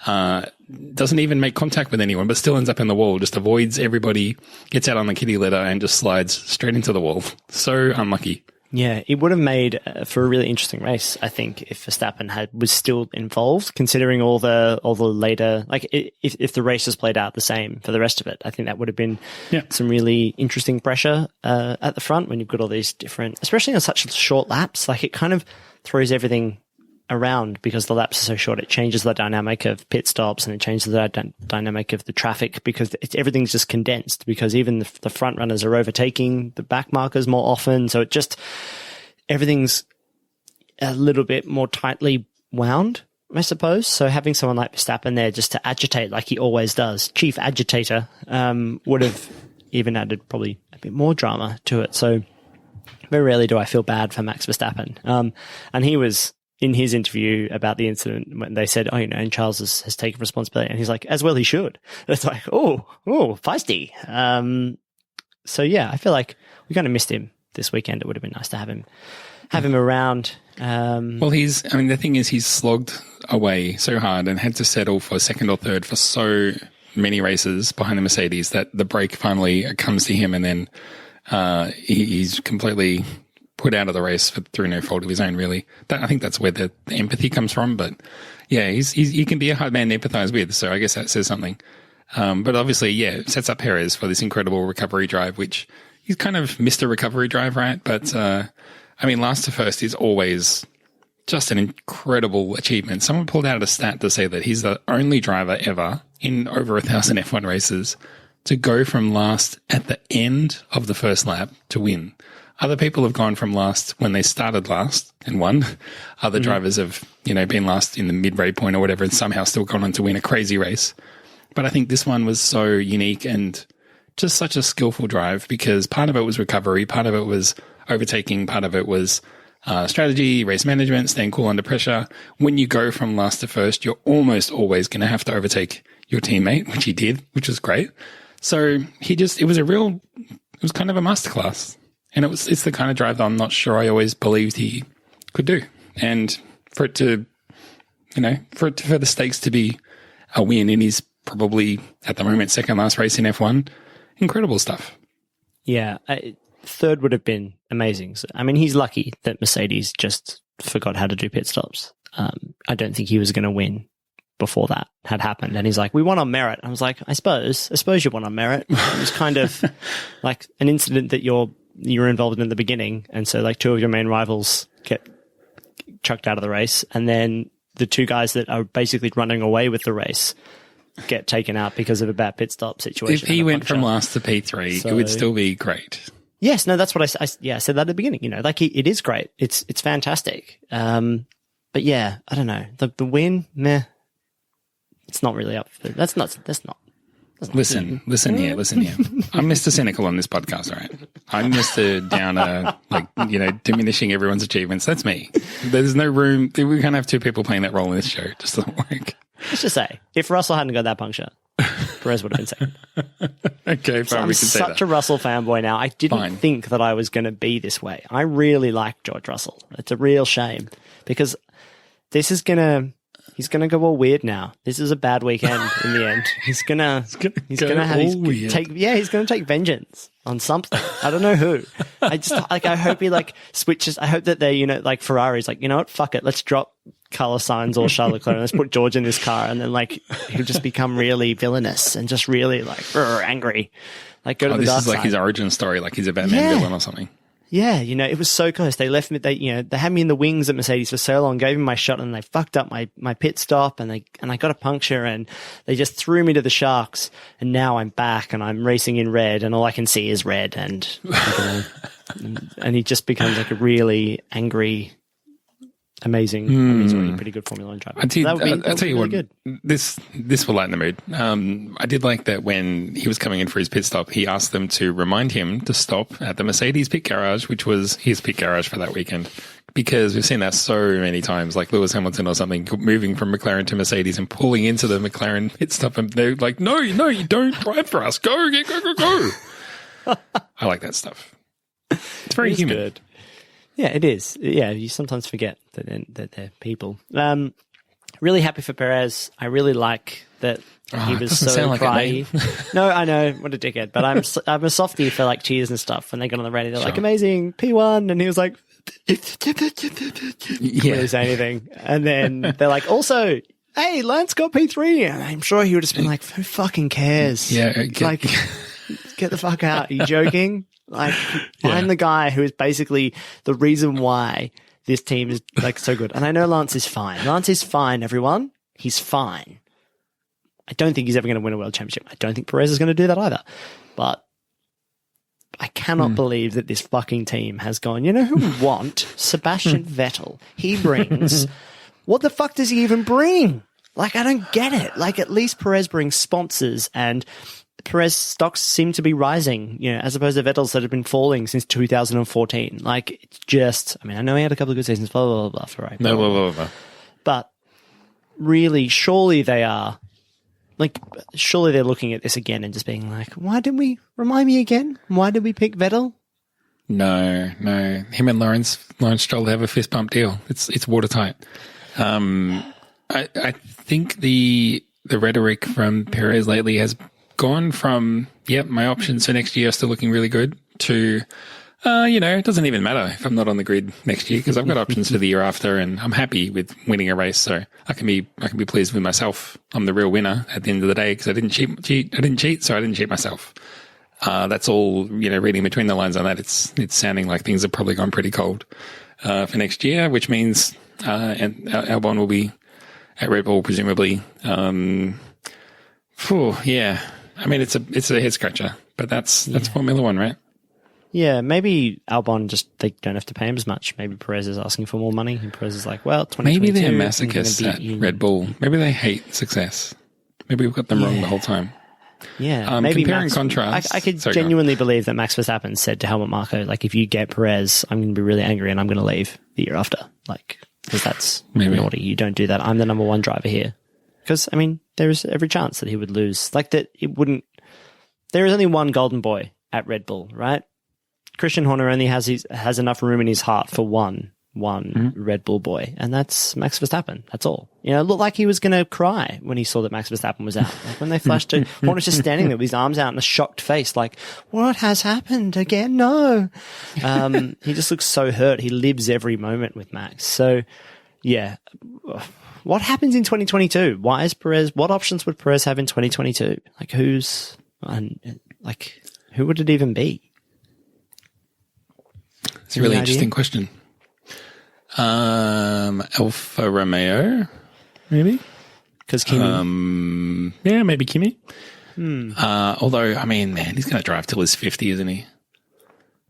Doesn't even make contact with anyone, but still ends up in the wall, just avoids everybody, gets out on the kiddie litter and just slides straight into the wall. So unlucky. Yeah, it would have made for a really interesting race, I think, if Verstappen was still involved, considering all the later, if the race has played out the same for the rest of it. I think that would have been some really interesting pressure at the front when you've got all these different, especially on such short laps. It kind of throws everything around because the laps are so short. It changes the dynamic of pit stops and it changes the dynamic of the traffic because everything's just condensed because even the front runners are overtaking the back markers more often. So everything's a little bit more tightly wound, I suppose. So having someone like Verstappen there just to agitate like he always does, chief agitator, would have even added probably a bit more drama to it. So very rarely do I feel bad for Max Verstappen. And he was, in his interview about the incident, when they said, and Charles has taken responsibility, and he's like, as well he should. It's like, feisty. So yeah, I feel like we kind of missed him this weekend. It would have been nice to have him around. Well, the thing is, he's slogged away so hard and had to settle for second or third for so many races behind the Mercedes that the break finally comes to him, and then he's completely put out of the race through no fault of his own, really. I think that's where the empathy comes from. But yeah, he can be a hard man to empathize with. So I guess that says something. But obviously, yeah, it sets up Perez for this incredible recovery drive, which he's kind of Mr. Recovery Drive, right? But, last to first is always just an incredible achievement. Someone pulled out a stat to say that he's the only driver ever in over 1,000 F1 races to go from last at the end of the first lap to win. Other people have gone from last when they started last and won. Other drivers have, been last in the midway point or whatever and somehow still gone on to win a crazy race. But I think this one was so unique and just such a skillful drive because part of it was recovery, part of it was overtaking, part of it was strategy, race management, staying cool under pressure. When you go from last to first, you're almost always going to have to overtake your teammate, which he did, which was great. So it was kind of a masterclass. And it's the kind of drive that I'm not sure I always believed he could do. And for the stakes to be a win in his probably at the moment second last race in F1, incredible stuff. Yeah, third would have been amazing. So, he's lucky that Mercedes just forgot how to do pit stops. I don't think he was going to win before that had happened. And he's like, we won on merit. I was like, I suppose you won on merit. It was kind of like an incident that you were involved in the beginning. And so like two of your main rivals get chucked out of the race. And then the two guys that are basically running away with the race get taken out because of a bad pit stop situation. If he went from last to P3, it would still be great. Yes, no, that's what I said that at the beginning, it is great. It's fantastic. But yeah, I don't know. The win, meh. It's not really up for that's not Listen here. I'm Mr. Cynical on this podcast, all right? I'm Mr. Downer, diminishing everyone's achievements. That's me. There's no room. We can't have two people playing that role in this show. It just doesn't work. Let's just say, if Russell hadn't got that puncture, Perez would have been second. Okay, fine, we can say that. I'm such a Russell fanboy now. I didn't think that I was going to be this way. I really like George Russell. It's a real shame because he's going to go all weird now. This is a bad weekend in the end. He's going to take vengeance on something. I don't know who. I hope he switches. I hope that they, Ferrari's like, you know what? Fuck it. Let's drop Carlos Sainz or Charles Leclerc and let's put George in this car. And then he'll just become really villainous and just really angry. Go to the dark side. This is like his origin story. Like he's a Batman villain or something. Yeah, it was so close. They left me. They had me in the wings at Mercedes for so long, gave me my shot, and they fucked up my pit stop, and I got a puncture, and they just threw me to the sharks. And now I'm back, and I'm racing in red, and all I can see is red, and he just becomes like a really angry, amazing, he's already a pretty good Formula One driver. I'll tell you what, good. This will lighten the mood. I did like that when he was coming in for his pit stop, he asked them to remind him to stop at the Mercedes pit garage, which was his pit garage for that weekend. Because we've seen that so many times, like Lewis Hamilton or something, moving from McLaren to Mercedes and pulling into the McLaren pit stop, and they're like, no, you don't drive for us. Go. I like that stuff. It's very human. Good. Yeah, it is. Yeah, you sometimes forget that they're people. Really happy for Perez. I really like that he was so cryy. No, I know, what a dickhead. But I'm a softie for cheers and stuff. When they got on the radio, they're like, amazing, P1. And he was like, couldn't really say anything. And then they're like, also, hey, Lance got P3. And I'm sure he would have been like, who fucking cares? Yeah. Get the fuck out. Are you joking? I'm the guy who is basically the reason why this team is so good. And I know Lance is fine. Lance is fine, everyone. He's fine. I don't think he's ever going to win a world championship. I don't think Perez is going to do that either. But I cannot believe that this fucking team has gone, you know who we want? Sebastian Vettel. He brings, what the fuck does he even bring? I don't get it. At least Perez brings sponsors, and Perez stocks seem to be rising, as opposed to Vettel's that have been falling since 2014. It's just, I know he had a couple of good seasons, blah, blah, blah, blah, for right. No, blah, blah, blah. But really, surely they are, surely they're looking at this again and just being like, why did we, remind me again? Why did we pick Vettel? No. Him and Lawrence Stroll have a fist bump deal. It's watertight. I think the rhetoric from Perez lately has gone from, my options for next year are still looking really good, to It doesn't even matter if I'm not on the grid next year because I've got options for the year after, and I'm happy with winning a race, so I can be pleased with myself. I'm the real winner at the end of the day because I didn't cheat. I didn't cheat, so I didn't cheat myself. That's all. Reading between the lines on that, it's sounding like things have probably gone pretty cold for next year, which means and Albon will be at Red Bull presumably. Yeah. I mean, it's a head scratcher, but that's Formula One, right? Yeah, maybe Albon they don't have to pay him as much. Maybe Perez is asking for more money, and Perez is like, well, 2022. Maybe they're masochists at Red Bull. Maybe they hate success. Maybe we've got them wrong the whole time. Yeah, maybe comparing contrast. I could genuinely believe that Max Verstappen said to Helmut Marko, like, if you get Perez, I'm going to be really angry and I'm going to leave the year after. Like, because that's naughty. You don't do that. I'm the number one driver here. Because, I mean, there is every chance that he would lose. Like, that it wouldn't. There is only one golden boy at Red Bull, right? Christian Horner only has enough room in his heart for one Red Bull boy, and that's Max Verstappen. That's all. It looked like he was going to cry when he saw that Max Verstappen was out. Like when they flashed to Horner's just standing there with his arms out and a shocked face, like, what has happened again? No. He just looks so hurt. He lives every moment with Max. So, yeah. What happens in 2022? Why is Perez? What options would Perez have in 2022? Like who would it even be? It's a really interesting question. Alfa Romeo, maybe? Because Kimi. Yeah, maybe Kimi. Although, I mean, man, he's going to drive till he's 50, isn't he?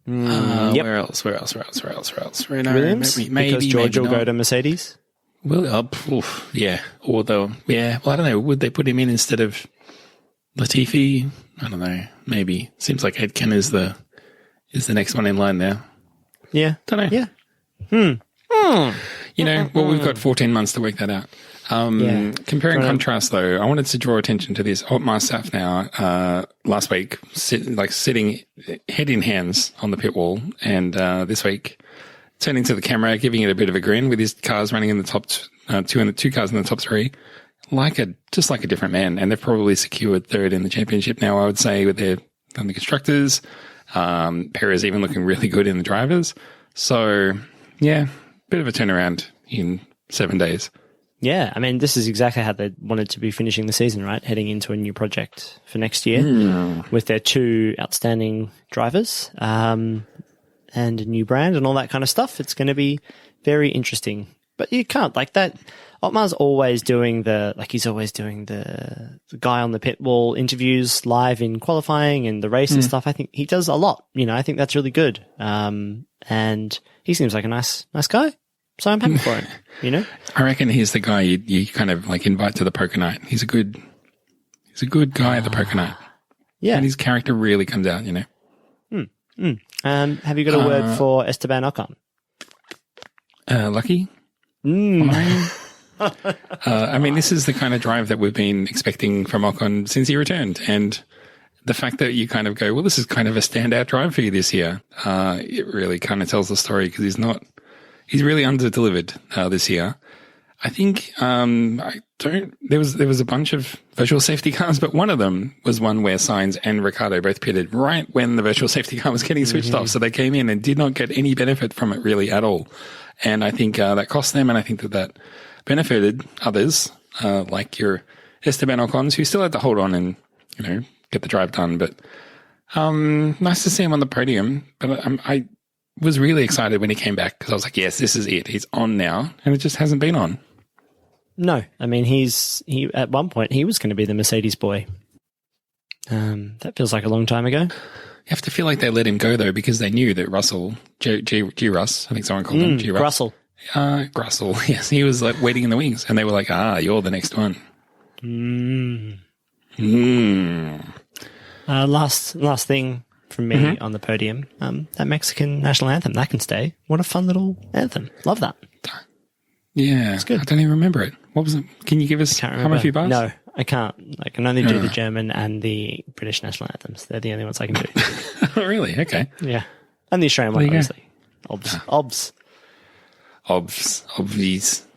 Yep. Where else? Williams? Maybe because George maybe will not. go to Mercedes? Well, yeah. Well, I don't know. Would they put him in instead of Latifi? I don't know. Maybe. Seems like Aitken is the next one in line now. Yeah. Don't know. Yeah. We've got 14 months to work that out. Comparing contrast, though, I wanted to draw attention to this. Otmar Saf now, last week, sitting head in hands on the pit wall, and this week, turning to the camera, giving it a bit of a grin with his cars running in the top two cars in the top three, just like a different man. And they've probably secured third in the championship now, I would say, with the constructors. Perez even looking really good in the drivers. So, yeah, bit of a turnaround in 7 days. Yeah, I mean, this is exactly how they wanted to be finishing the season, right? Heading into a new project for next year with their two outstanding drivers and a new brand and all that kind of stuff. It's going to be very interesting. But you can't, like that. Otmar's always doing the guy on the pit wall interviews live in qualifying and the race and stuff. I think he does a lot. I think that's really good. And he seems like a nice guy. So I'm happy for him, I reckon he's the guy you kind of like invite to the poker night. He's a good guy at the poker night. Yeah. And his character really comes out, Have you got a word for Esteban Ocon? Lucky? I mean, this is the kind of drive that we've been expecting from Ocon since he returned. And the fact that you kind of go, well, this is kind of a standout drive for you this year, it really kind of tells the story because he's really under-delivered this year. I think there was a bunch of virtual safety cars, but one of them was one where Sainz and Ricciardo both pitted right when the virtual safety car was getting switched off. So they came in and did not get any benefit from it really at all. And I think that cost them, and I think that benefited others, like your Esteban Ocons, who still had to hold on and, get the drive done. But nice to see him on the podium. But I was really excited when he came back because I was like, yes, this is it. He's on now, and it just hasn't been on. No, I mean, he at one point, he was going to be the Mercedes boy. That feels like a long time ago. You have to feel like they let him go, though, because they knew that Russell, G-Russ, I think someone called him G-Russ. Russell. Russell, yes. He was like waiting in the wings, and they were like, you're the next one. Last thing from me on the podium, that Mexican national anthem, that can stay. What a fun little anthem. Love that. Yeah. It's good. I don't even remember it. What was it? Can you give us how much you bars? No, I can't. I can only do the German and the British national anthems. They're the only ones I can do. Oh, really? Okay. Yeah. And the Australian one, obviously. Obs.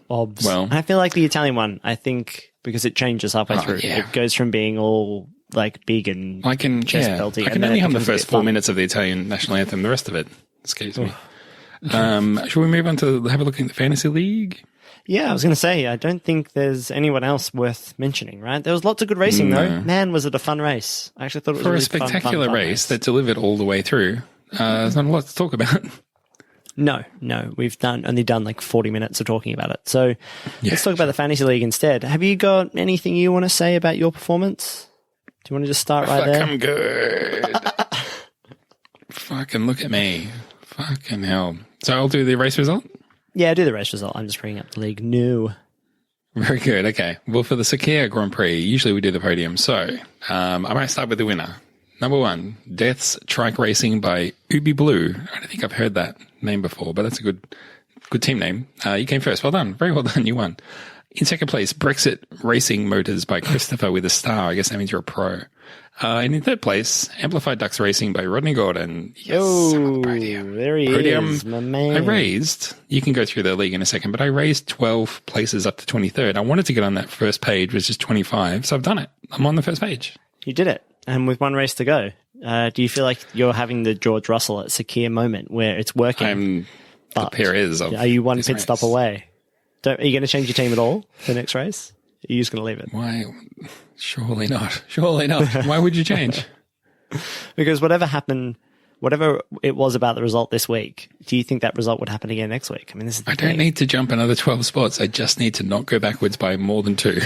Well, I feel like the Italian one, I think, because it changes halfway through. Yeah. It goes from being all like big and I can chest-belty. I can only hum the first 4 minutes of the Italian national anthem. The rest of it escapes me. Shall we move on to have a look at the Fantasy League? Yeah, I was going to say, I don't think there's anyone else worth mentioning, right? There was lots of good racing, though. Man, was it a fun race. I actually thought it was For a really spectacular fun race that delivered all the way through. There's not a lot to talk about. No, we've only done like 40 minutes of talking about it. So let's talk about the Fantasy League instead. Have you got anything you want to say about your performance? Do you want to just start right there? I'm good. Fucking look at me. Fucking hell. So I'll do the race result? Yeah, do the race result. I'm just bringing up the league. No. Very good. Okay. Well, for the Sakhir Grand Prix, usually we do the podium. So I might start with the winner. Number 1, Death's Trike Racing by Ubi Blue. I don't think I've heard that name before, but that's a good team name. You came first. Well done. Very well done. You won. In second place, Brexit Racing Motors by Christopher with a star. I guess that means you're a pro. And in third place, Amplified Ducks Racing by Rodney Gordon. Yes, oh, there he is, my man. You can go through the league in a second, but I raised 12 places up to 23rd. I wanted to get on that first page, which is 25, so I've done it. I'm on the first page. You did it. And with one race to go, do you feel like you're having the George Russell at Sakhir moment where it's working? The pair is. Are you one pit stop away? Are you going to change your team at all for the next race? Are you just going to leave it? Why? Surely not. Surely not. Why would you change? Because whatever it was about the result this week, do you think that result would happen again next week? I mean, this is I don't need to jump another 12 spots. I just need to not go backwards by more than 2.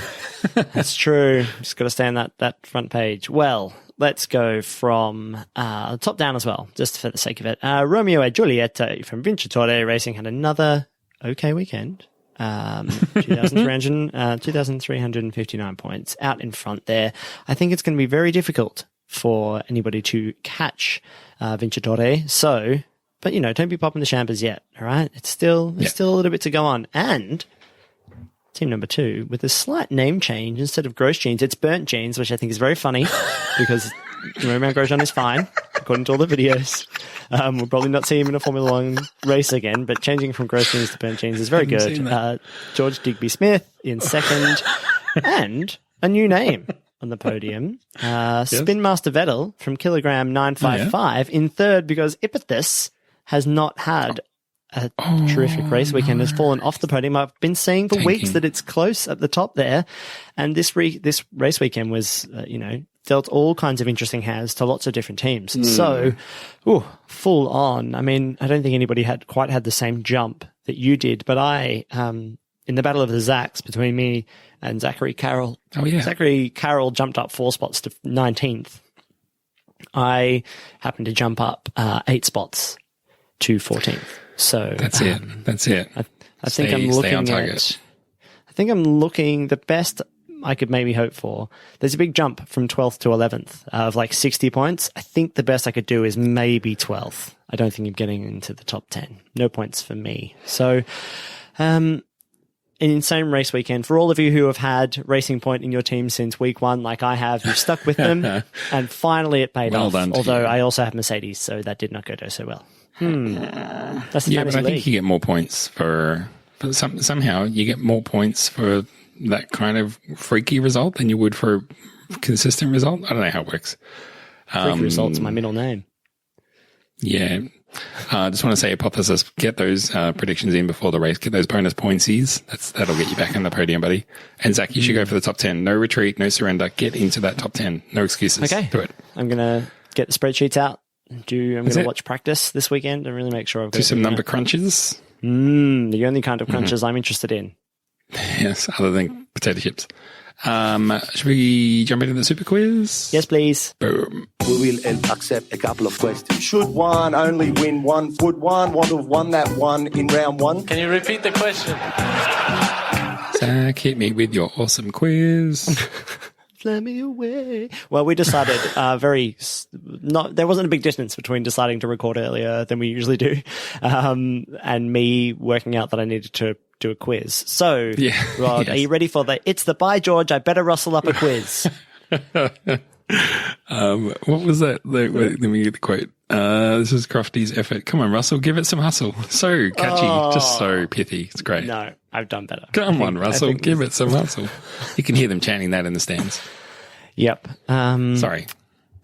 That's true. Just got to stay on that front page. Well, let's go from top down as well, just for the sake of it. Romeo e Giulietta from Vincitore Racing had another okay weekend. 2,359 points out in front there. I think it's going to be very difficult for anybody to catch Vincitore. So, but don't be popping the champers yet. All right, it's still a little bit to go on. And team number 2 with a slight name change, instead of Gross Jeans, it's Burnt Jeans, which I think is very funny because Romeo Grosjean is fine according to all the videos. We'll probably not see him in a Formula 1 race again, but changing from Gross Jeans to Burnt Jeans is very good. George Digby Smith in second, and a new name on the podium. Spin Master Vettel from Kilogram 955 in third, because Ipithus has not had a terrific race weekend, has fallen off the podium. I've been saying for weeks that it's close at the top there, and this race weekend was, dealt all kinds of interesting hands to lots of different teams. So, full on. I mean, I don't think anybody had quite had the same jump that you did, but I, in the battle of the Zacks between me and Zachary Carroll, Zachary Carroll jumped up 4 spots to 19th. I happened to jump up 8 spots to 14th. So that's it. I think I'm looking the best I could maybe hope for. There's a big jump from 12th to 11th of like 60 points. I think the best I could do is maybe 12th. I don't think I'm getting into the top 10. No points for me. So, an insane race weekend. For all of you who have had Racing Point in your team since week 1, like I have, you've stuck with them, and finally it paid off. Although I also have Mercedes, so that did not go so well. That's the but I think you get more points for somehow you get more points for that kind of freaky result than you would for a consistent result. I don't know how it works. Freaky result's my middle name. Yeah. I just want to say, Hypothesis, get those predictions in before the race. Get those bonus pointsies. That'll get you back on the podium, buddy. And Zach, you should go for the top 10. No retreat, no surrender. Get into that top 10. No excuses. Okay. Do it. I'm going to get the spreadsheets out. I'm going to watch practice this weekend and really make sure I've got some number crunches. The only kind of crunches I'm interested in. Yes, other than potato chips. Should we jump into the super quiz? Yes, please. Boom. We will accept a couple of questions. Should one only win one? Would one want to have won that one in round 1? Can you repeat the question? Zach, hit me with your awesome quiz. Fly me away. Well, we decided there wasn't a big distance between deciding to record earlier than we usually do, and me working out that I needed to do a quiz. So, Rod, Are you ready for it's the By George, I better rustle up a quiz. What was that? Let me get the quote. This is Crofty's effort. Come on, Russell, give it some hustle. So catchy, just so pithy. It's great. No, I've done better. Come on, Russell, give it some hustle. You can hear them chanting that in the stands. Yep. Sorry.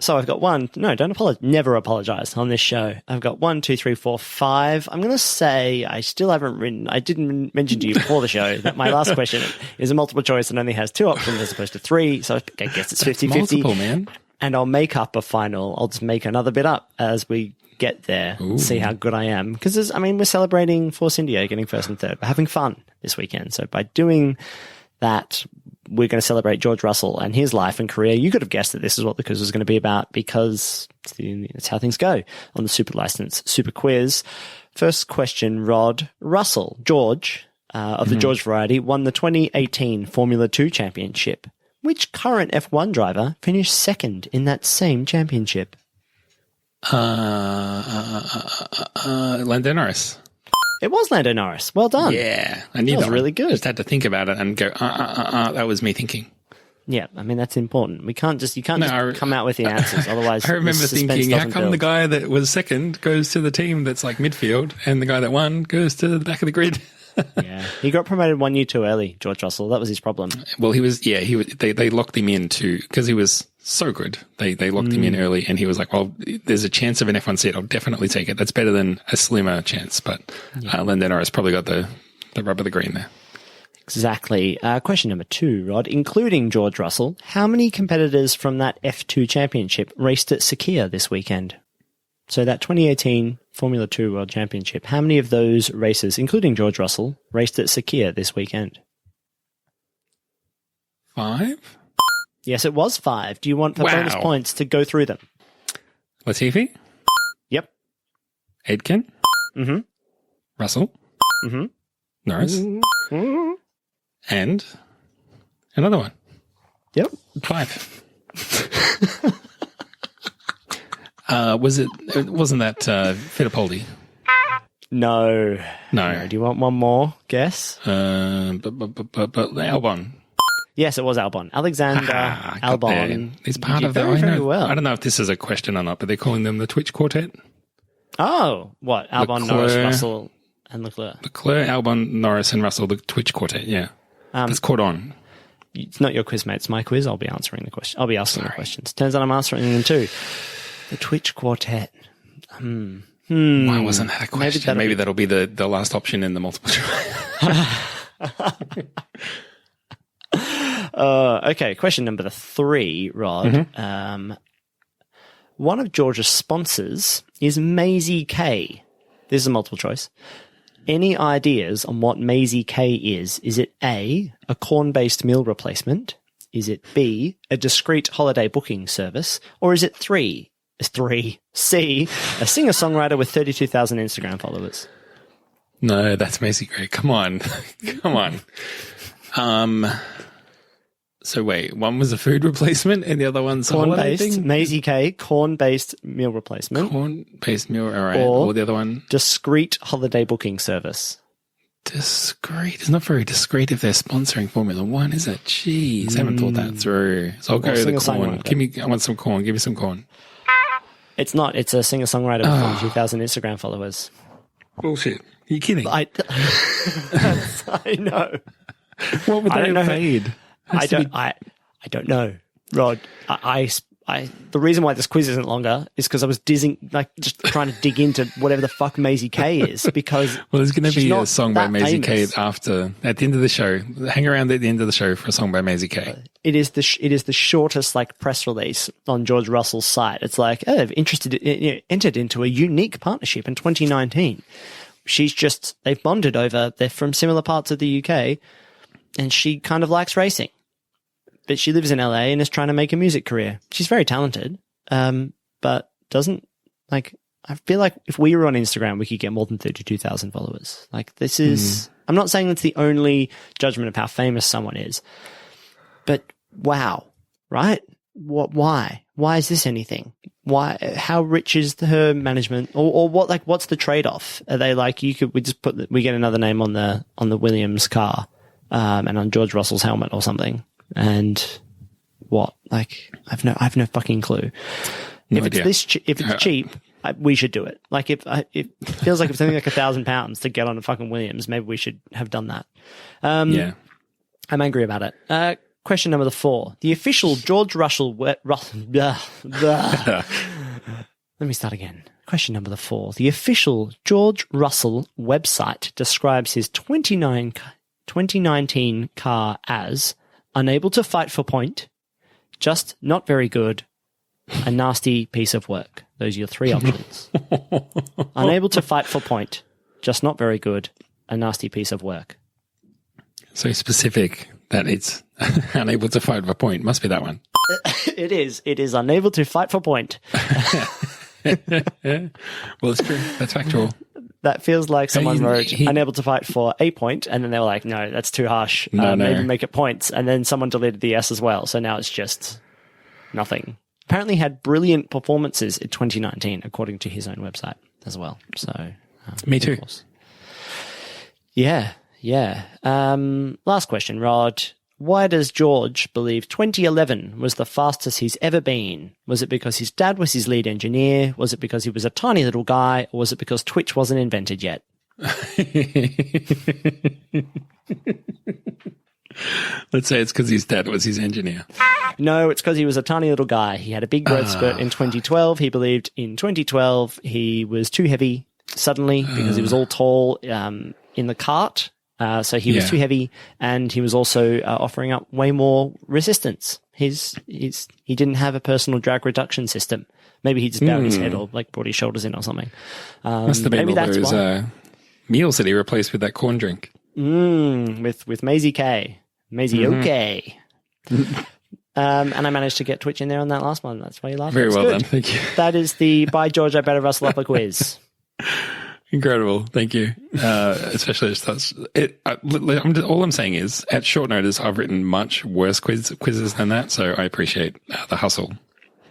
So I've got one. No, don't apologize. Never apologize on this show. I've got 1, 2, 3, 4, 5. I'm going to say I still haven't written. I didn't mention to you before the show that my last question is a multiple choice and only has 2 options as opposed to 3. So I guess it's 50-50. Multiple, man. And I'll make up a final. I'll just make another bit up as we get there. Ooh. See how good I am. Because, we're celebrating Force India getting 1st and 3rd. We're having fun this weekend. So by doing that, we're going to celebrate George Russell and his life and career. You could have guessed that this is what the quiz was going to be about because it's how things go on the Super License Super Quiz. First question, Rod. Russell, George, of the George variety, won the 2018 Formula 2 championship. Which current F1 driver finished 2nd in that same championship? Lando Norris. It was Lando Norris. Well done. Yeah, I knew that was one. really good. I just had to think about it and go, that was me thinking. Yeah, that's important. You can't just come out with the answers. Otherwise, I remember the suspense thinking, how doesn't come build. the guy that was 2nd goes to the team that's like midfield and the guy that won goes to the back of the grid? Yeah, he got promoted 1 year too early, George Russell. That was his problem. Well, he was, they locked him in because he was so good. They locked him in early and he was like, well, there's a chance of an F1 seat. I'll definitely take it. That's better than a slimmer chance. But Lando Norris probably got the rub of the green there. Exactly. Question number 2, Rod. Including George Russell, how many competitors from that F2 championship raced at Sakhir this weekend? So that 2018 Formula 2 World Championship, how many of those races, including George Russell, raced at Sakhir this weekend? 5? Yes, it was 5. Do you want for bonus points to go through them? Latifi? Yep. Aitken? Mm-hmm. Russell? Mm-hmm. Norris? Mm-hmm. And another one. Yep. 5. Wasn't that Fittipaldi? No. No. Do you want one more guess? But Albon. Yes, it was Albon. Alexander Albon. He's part of that. Very, very well. I don't know if this is a question or not, but they're calling them the Twitch quartet. Oh, what? Albon, Norris, Russell, and Leclerc. Leclerc, Albon, Norris, and Russell, the Twitch quartet, yeah. That's caught on. It's not your quiz, mate. It's my quiz. I'll be answering the question. I'll be asking the questions. Turns out I'm answering them too. The Twitch quartet. Why wasn't that a question? Maybe that'll be the last option in the multiple choice. Okay, question number 3, Rod. One of George's sponsors is Maisie K. This is a multiple choice. Any ideas on what Maisie K is? Is it A, a corn-based meal replacement? Is it B, a discreet holiday booking service? Or is it C, a singer-songwriter with 32,000 Instagram followers? No, that's Maisie Gray. Come on. Come on. So wait, one was a food replacement and the other one's a holiday thing? Maisie K, corn-based meal replacement. Corn-based meal, all right. Or the other one? Discreet holiday booking service. Discreet. It's not very discreet if they're sponsoring Formula 1, is it? Jeez, I haven't thought that through. So I'll go with the corn. I want some corn. Give me some corn. It's not. It's a singer-songwriter with 32,000 Instagram followers. Bullshit. Are you kidding? I know. What would they have paid? I don't know, Rod. The reason why this quiz isn't longer is because I was just trying to dig into whatever the fuck Maisie K is because there's going to be a song by Maisie famous. K at the end of the show. Hang around at the end of the show for a song by Maisie K. It is the shortest press release on George Russell's site. It's like, they've entered into a unique partnership in 2019. They've bonded over. They're from similar parts of the UK, and she kind of likes racing. But she lives in LA and is trying to make a music career. She's very talented, but doesn't I feel like if we were on Instagram, we could get more than 32,000 followers. This is, I'm not saying that's the only judgment of how famous someone is, but wow, right? Why? Why is this anything? Why? How rich is her management, or what? What's the trade off? Are they we get another name on the Williams car, and on George Russell's helmet or something. And what? I've no fucking clue. No if idea. If it's cheap, we should do it. It feels like it's something like £1,000 to get on a fucking Williams. Maybe we should have done that. Yeah. I'm angry about it. Question number 4. The official George Russell... Let me start again. Question number 4. The official George Russell website describes his 2019 car as unable to fight for point, just not very good, a nasty piece of work. Those are your 3 options. Unable to fight for point, just not very good, a nasty piece of work. So specific that it's unable to fight for point. Must be that one. It is. It is unable to fight for point. Well, it's true. That's factual. That feels like someone He- wrote he- unable to fight for a point, and then they were like, no, that's too harsh. No. Maybe make it points. And then someone deleted the S as well. So now it's just nothing. Apparently had brilliant performances in 2019, according to his own website as well. So Me too. of course. Yeah. Last question, Rod. Why does George believe 2011 was the fastest he's ever been? Was it because his dad was his lead engineer? Was it because he was a tiny little guy? Or was it because Twitch wasn't invented yet? Let's say it's because his dad was his engineer. No, it's because he was a tiny little guy. He had a big growth spurt in 2012. He believed in 2012 he was too heavy suddenly because he was all tall in the kart. So he was too heavy, and he was also offering up way more resistance. He didn't have a personal drag reduction system. Maybe he just bowed his head or like brought his shoulders in or something. Must have been maybe all that's those why. meals that he replaced with that corn drink. With Maisie K. Maisie OK. And I managed to get Twitch in there on that last one. That's why you laughed. Very That's well good. done. Thank you. That is the By George, I Better Rustle Up a Quiz. Incredible. Thank you. Especially all I'm saying is at short notice, I've written much worse quizzes than that. So I appreciate the hustle.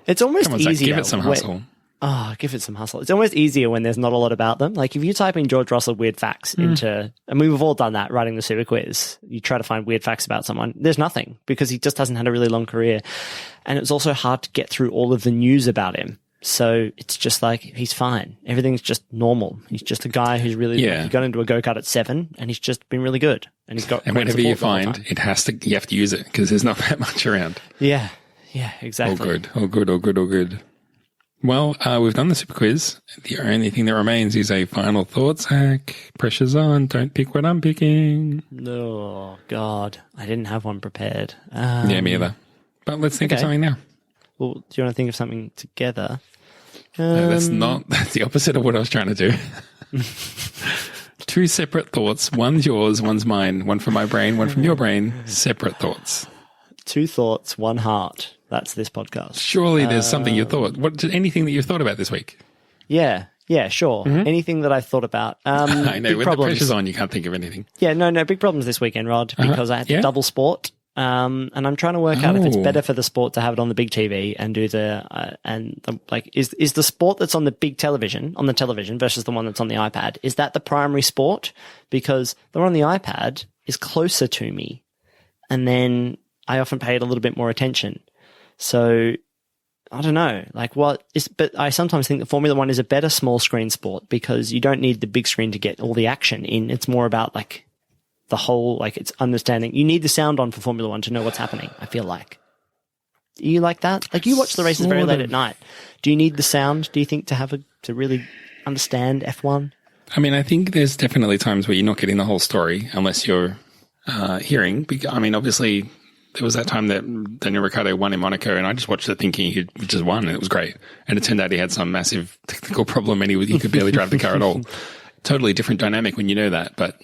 It's almost Come on, Zach, easier. give it some hustle. Give it some hustle. It's almost easier when there's not a lot about them. Like if you type in George Russell weird facts into, and we've all done that writing the super quiz. You try to find weird facts about someone. There's nothing because he just hasn't had a really long career. And it's also hard to get through all of the news about him. So it's just like, he's fine. Everything's just normal. He's just a guy who's really, he got into a go-kart at 7 and he's just been really good. And he's got, and great whenever you support the whole find time. you have to use it because there's not that much around. Yeah, exactly. All good. Well, we've done the super quiz. The only thing that remains is a final thought, Zach. Pressure's on. Don't pick what I'm picking. Oh, God. I didn't have one prepared. Yeah, me either. But let's think of something now. Well, do you want to think of something together? No, that's the opposite of what I was trying to do. 2 separate thoughts. One's yours, one's mine. One from my brain, one from your brain. Separate thoughts. 2 thoughts, 1 heart. That's this podcast. Surely there's something you thought. Anything that you thought about this week? Yeah, sure. Anything that I thought about. I know, big when problems. the pressure's on, you can't think of anything. Yeah, no, big problems this weekend, Rod, because I had to double sport. And I'm trying to work out if it's better for the sport to have it on the big TV and do is the sport that's on the big television, versus the one that's on the iPad, is that the primary sport? Because the one on the iPad is closer to me, and then I often pay it a little bit more attention. So I don't know, but I sometimes think that Formula One is a better small screen sport because you don't need the big screen to get all the action in. It's more about the whole, it's understanding. You need the sound on for Formula One to know what's happening, I feel like. Are you like that? Like you watch the races very late at night. Do you need the sound, do you think, to really understand F1? I mean, I think there's definitely times where you're not getting the whole story unless you're hearing. I mean, obviously, there was that time that Daniel Ricciardo won in Monaco, and I just watched it thinking he just won, and it was great. And it turned out he had some massive technical problem, and he could barely drive the car at all. Totally different dynamic when you know that. But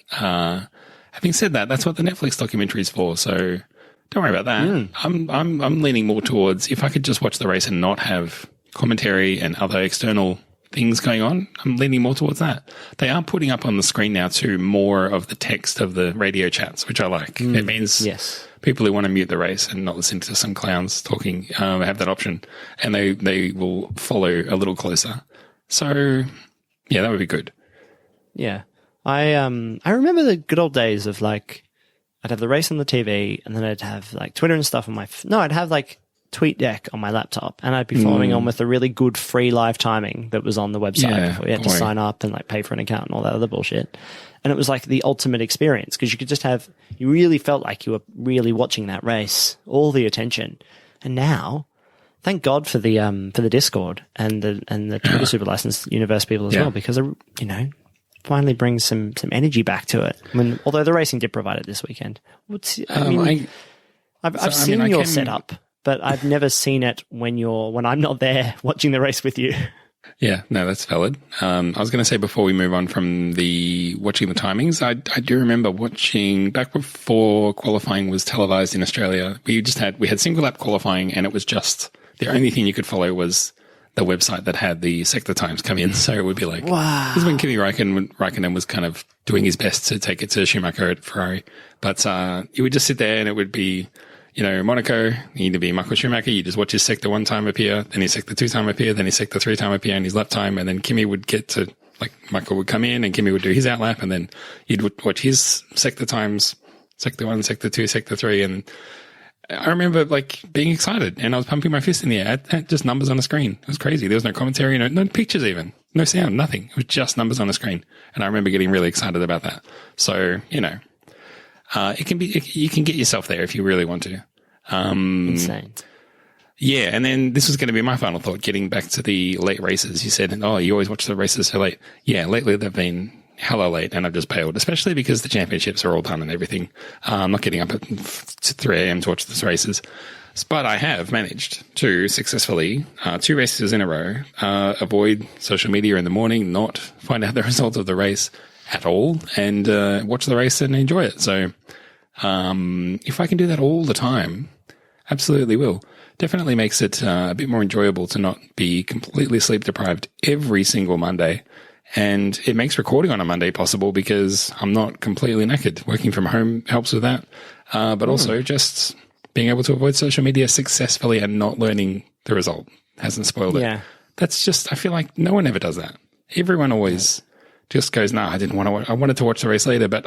having said that, that's what the Netflix documentary is for. So don't worry about that. I'm leaning more towards if I could just watch the race and not have commentary and other external things going on. I'm leaning more towards that. They are putting up on the screen now too more of the text of the radio chats, which I like. It means people who want to mute the race and not listen to some clowns talking have that option, and they will follow a little closer. So yeah, that would be good. Yeah. I remember the good old days of I'd have the race on the TV and then I'd have Twitter and stuff on my I'd have TweetDeck on my laptop, and I'd be following on with a really good free live timing that was on the website before you had to sign up and like pay for an account and all that other bullshit. And it was like the ultimate experience because you could just you really felt like you were really watching that race, all the attention. And now, thank God for the Discord and the Twitter Super License Universe people as well, because finally brings some energy back to it. Although the racing did provide it this weekend. I've seen your setup, but I've never seen it when I'm not there watching the race with you. Yeah, no, that's valid. I was going to say before we move on from watching the timings, I do remember watching back before qualifying was televised in Australia. We had single lap qualifying, and it was just the only thing you could follow was the website that had the sector times come in. So it would be like, wow. This is when Kimi Raikkonen was kind of doing his best to take it to Schumacher at Ferrari. But you would just sit there and it would be, Monaco, you need to be Michael Schumacher. You just watch his sector 1 time appear, then his sector 2 time appear, then his sector 3 time appear and his lap time. And then Kimi would get to, like, Michael would come in and Kimi would do his outlap and then you'd watch his sector times, sector 1, sector 2, sector 3. And I remember like being excited and I was pumping my fist in the air at just numbers on a screen. It was crazy. There was no commentary, no pictures even, no sound, nothing. It was just numbers on a screen. And I remember getting really excited about that. So, you can get yourself there if you really want to. Insane. Yeah. And then this was going to be my final thought, getting back to the late races. You said, you always watch the races so late. Yeah. Lately they've been hella late and I've just bailed, especially because the championships are all done and everything. I'm not getting up at 3 a.m. to watch these races, but I have managed to successfully, 2 races in a row, avoid social media in the morning, not find out the result of the race at all and, watch the race and enjoy it. So, if I can do that all the time, absolutely will. Definitely makes it a bit more enjoyable to not be completely sleep deprived every single Monday. And it makes recording on a Monday possible because I'm not completely knackered. Working from home helps with that. But also just being able to avoid social media successfully and not learning the result hasn't spoiled it. That's just, I feel like no one ever does that. Everyone always just goes, I didn't want to, I wanted to watch the race later, but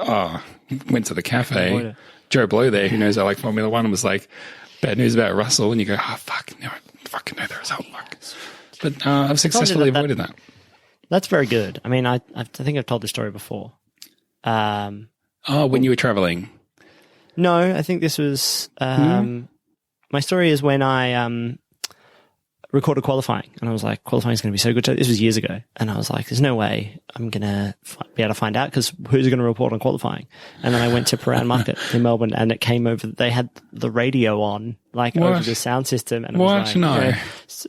went to the cafe. Joe Blow there, who knows I like Formula One, was like, bad news about Russell. And you go, fuck, no, I fucking know the result. Fuck. But I've successfully avoided that. That's very good. I mean, I think I've told this story before. When you were traveling? No, I think this was my story is when I recorded qualifying, and I was like, qualifying is going to be so good. This was years ago, and I was like, there's no way I'm going to be able to find out because who's going to report on qualifying? And then I went to Paran Market in Melbourne, and it came over. They had the radio on, like over the sound system, and it was like,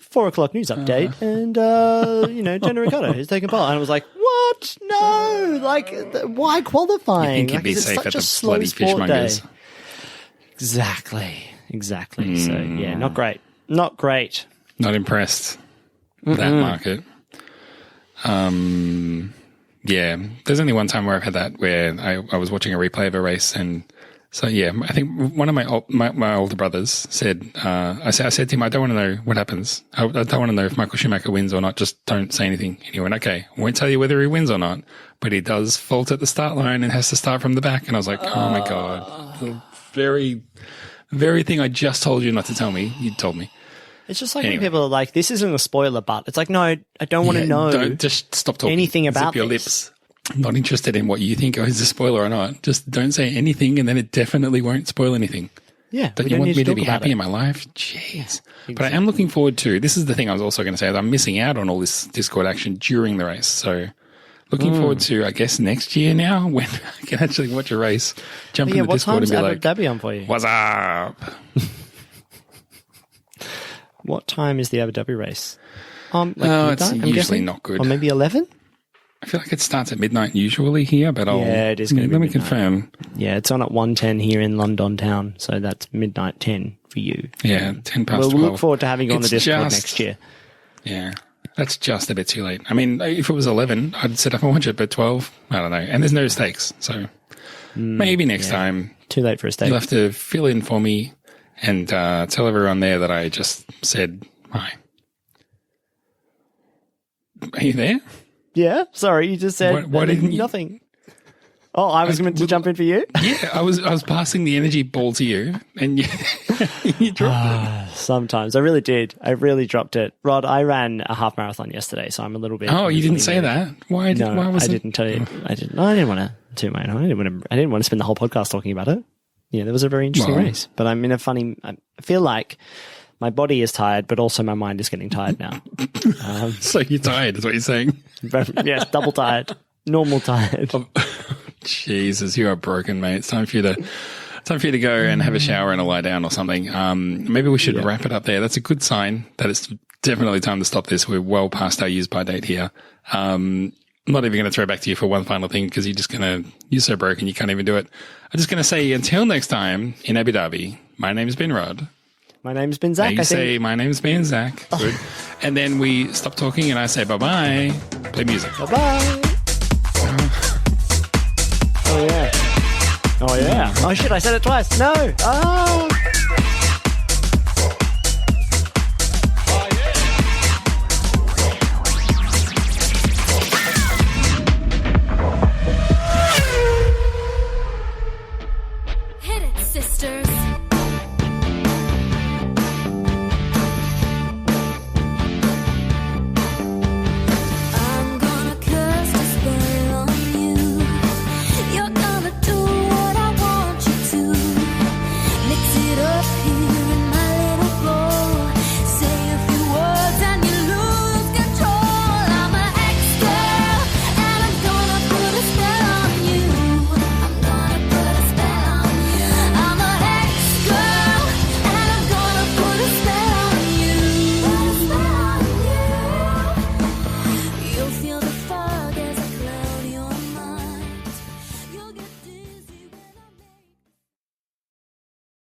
4 o'clock news update, and Jenna Ricciardo is taking part, and I was like, what? No, like why qualifying? You think you'd be safe at the bloody fishmongers. Exactly. So yeah, not great. Not impressed with that market. Yeah, there's only one time where I've had that where I was watching a replay of a race, and so yeah, I think one of my older brothers said, I said to him, I don't want to know what happens. I don't want to know if Michael Schumacher wins or not. Just don't say anything. And he went, okay, I won't tell you whether he wins or not, but he does fault at the start line and has to start from the back. And I was like, oh my God, the very thing I just told you not to tell me, you told me. It's just like when people are like, this isn't a spoiler, but it's like, no, I don't want to know. Don't just stop talking. Anything about Zip your lips. I'm not interested in what you think is a spoiler or not. Just don't say anything, and then it definitely won't spoil anything. Yeah. Don't you want me to be happy in my life? Jeez. Yeah, exactly. But I am looking forward to, this is the thing I was also going to say, that I'm missing out on all this Discord action during the race. So looking forward to, I guess, next year now when I can actually watch a race, jump in the Discord and be like, what time's Abu Dhabi on for you? What's up? What time is the Abu Dhabi race? It's usually not good. Or maybe 11? I feel like it starts at midnight usually here, but it is going to be let me confirm. Yeah, it's on at 1:10 here in London town, so that's midnight 10 for you. Yeah, 10 past 12. We'll look forward to having you on the Discord next year. Yeah, that's just a bit too late. I mean, if it was 11, I'd sit up and watch it, but 12, I don't know. And there's no stakes, so maybe next time. Too late for a stake. You'll have to fill in for me and tell everyone there that I just said hi. Are you there? Yeah, sorry, you just said why didn't nothing. Oh, I was meant to jump in for you? Yeah, I was passing the energy ball to you, and You dropped it. Sometimes. I really did. I really dropped it. Rod, I ran a half marathon yesterday, so I'm a little bit... Oh, you didn't say that? Why was it? I didn't tell you. I didn't want to toot my own horn. I didn't want to spend the whole podcast talking about it. Yeah, there was a very interesting race. But I'm in a funny... I feel like my body is tired, but also my mind is getting tired now. So you're tired, is what you're saying? Yes, double tired. Normal tired. Jesus, you are broken, mate. It's time for you to go and have a shower and a lie down or something. Maybe we should wrap it up there. That's a good sign that it's definitely time to stop this. We're well past our use-by date here. I'm not even going to throw back to you for one final thing because you're so broken you can't even do it. I'm just going to say until next time in Abu Dhabi, my name's been Rod. My name's been Zach, You say, my name's been Zach. Good. And then we stop talking and I say bye-bye. Play music. Bye-bye. Oh, yeah. Oh, yeah. Oh, shit, I said it twice. No. Oh.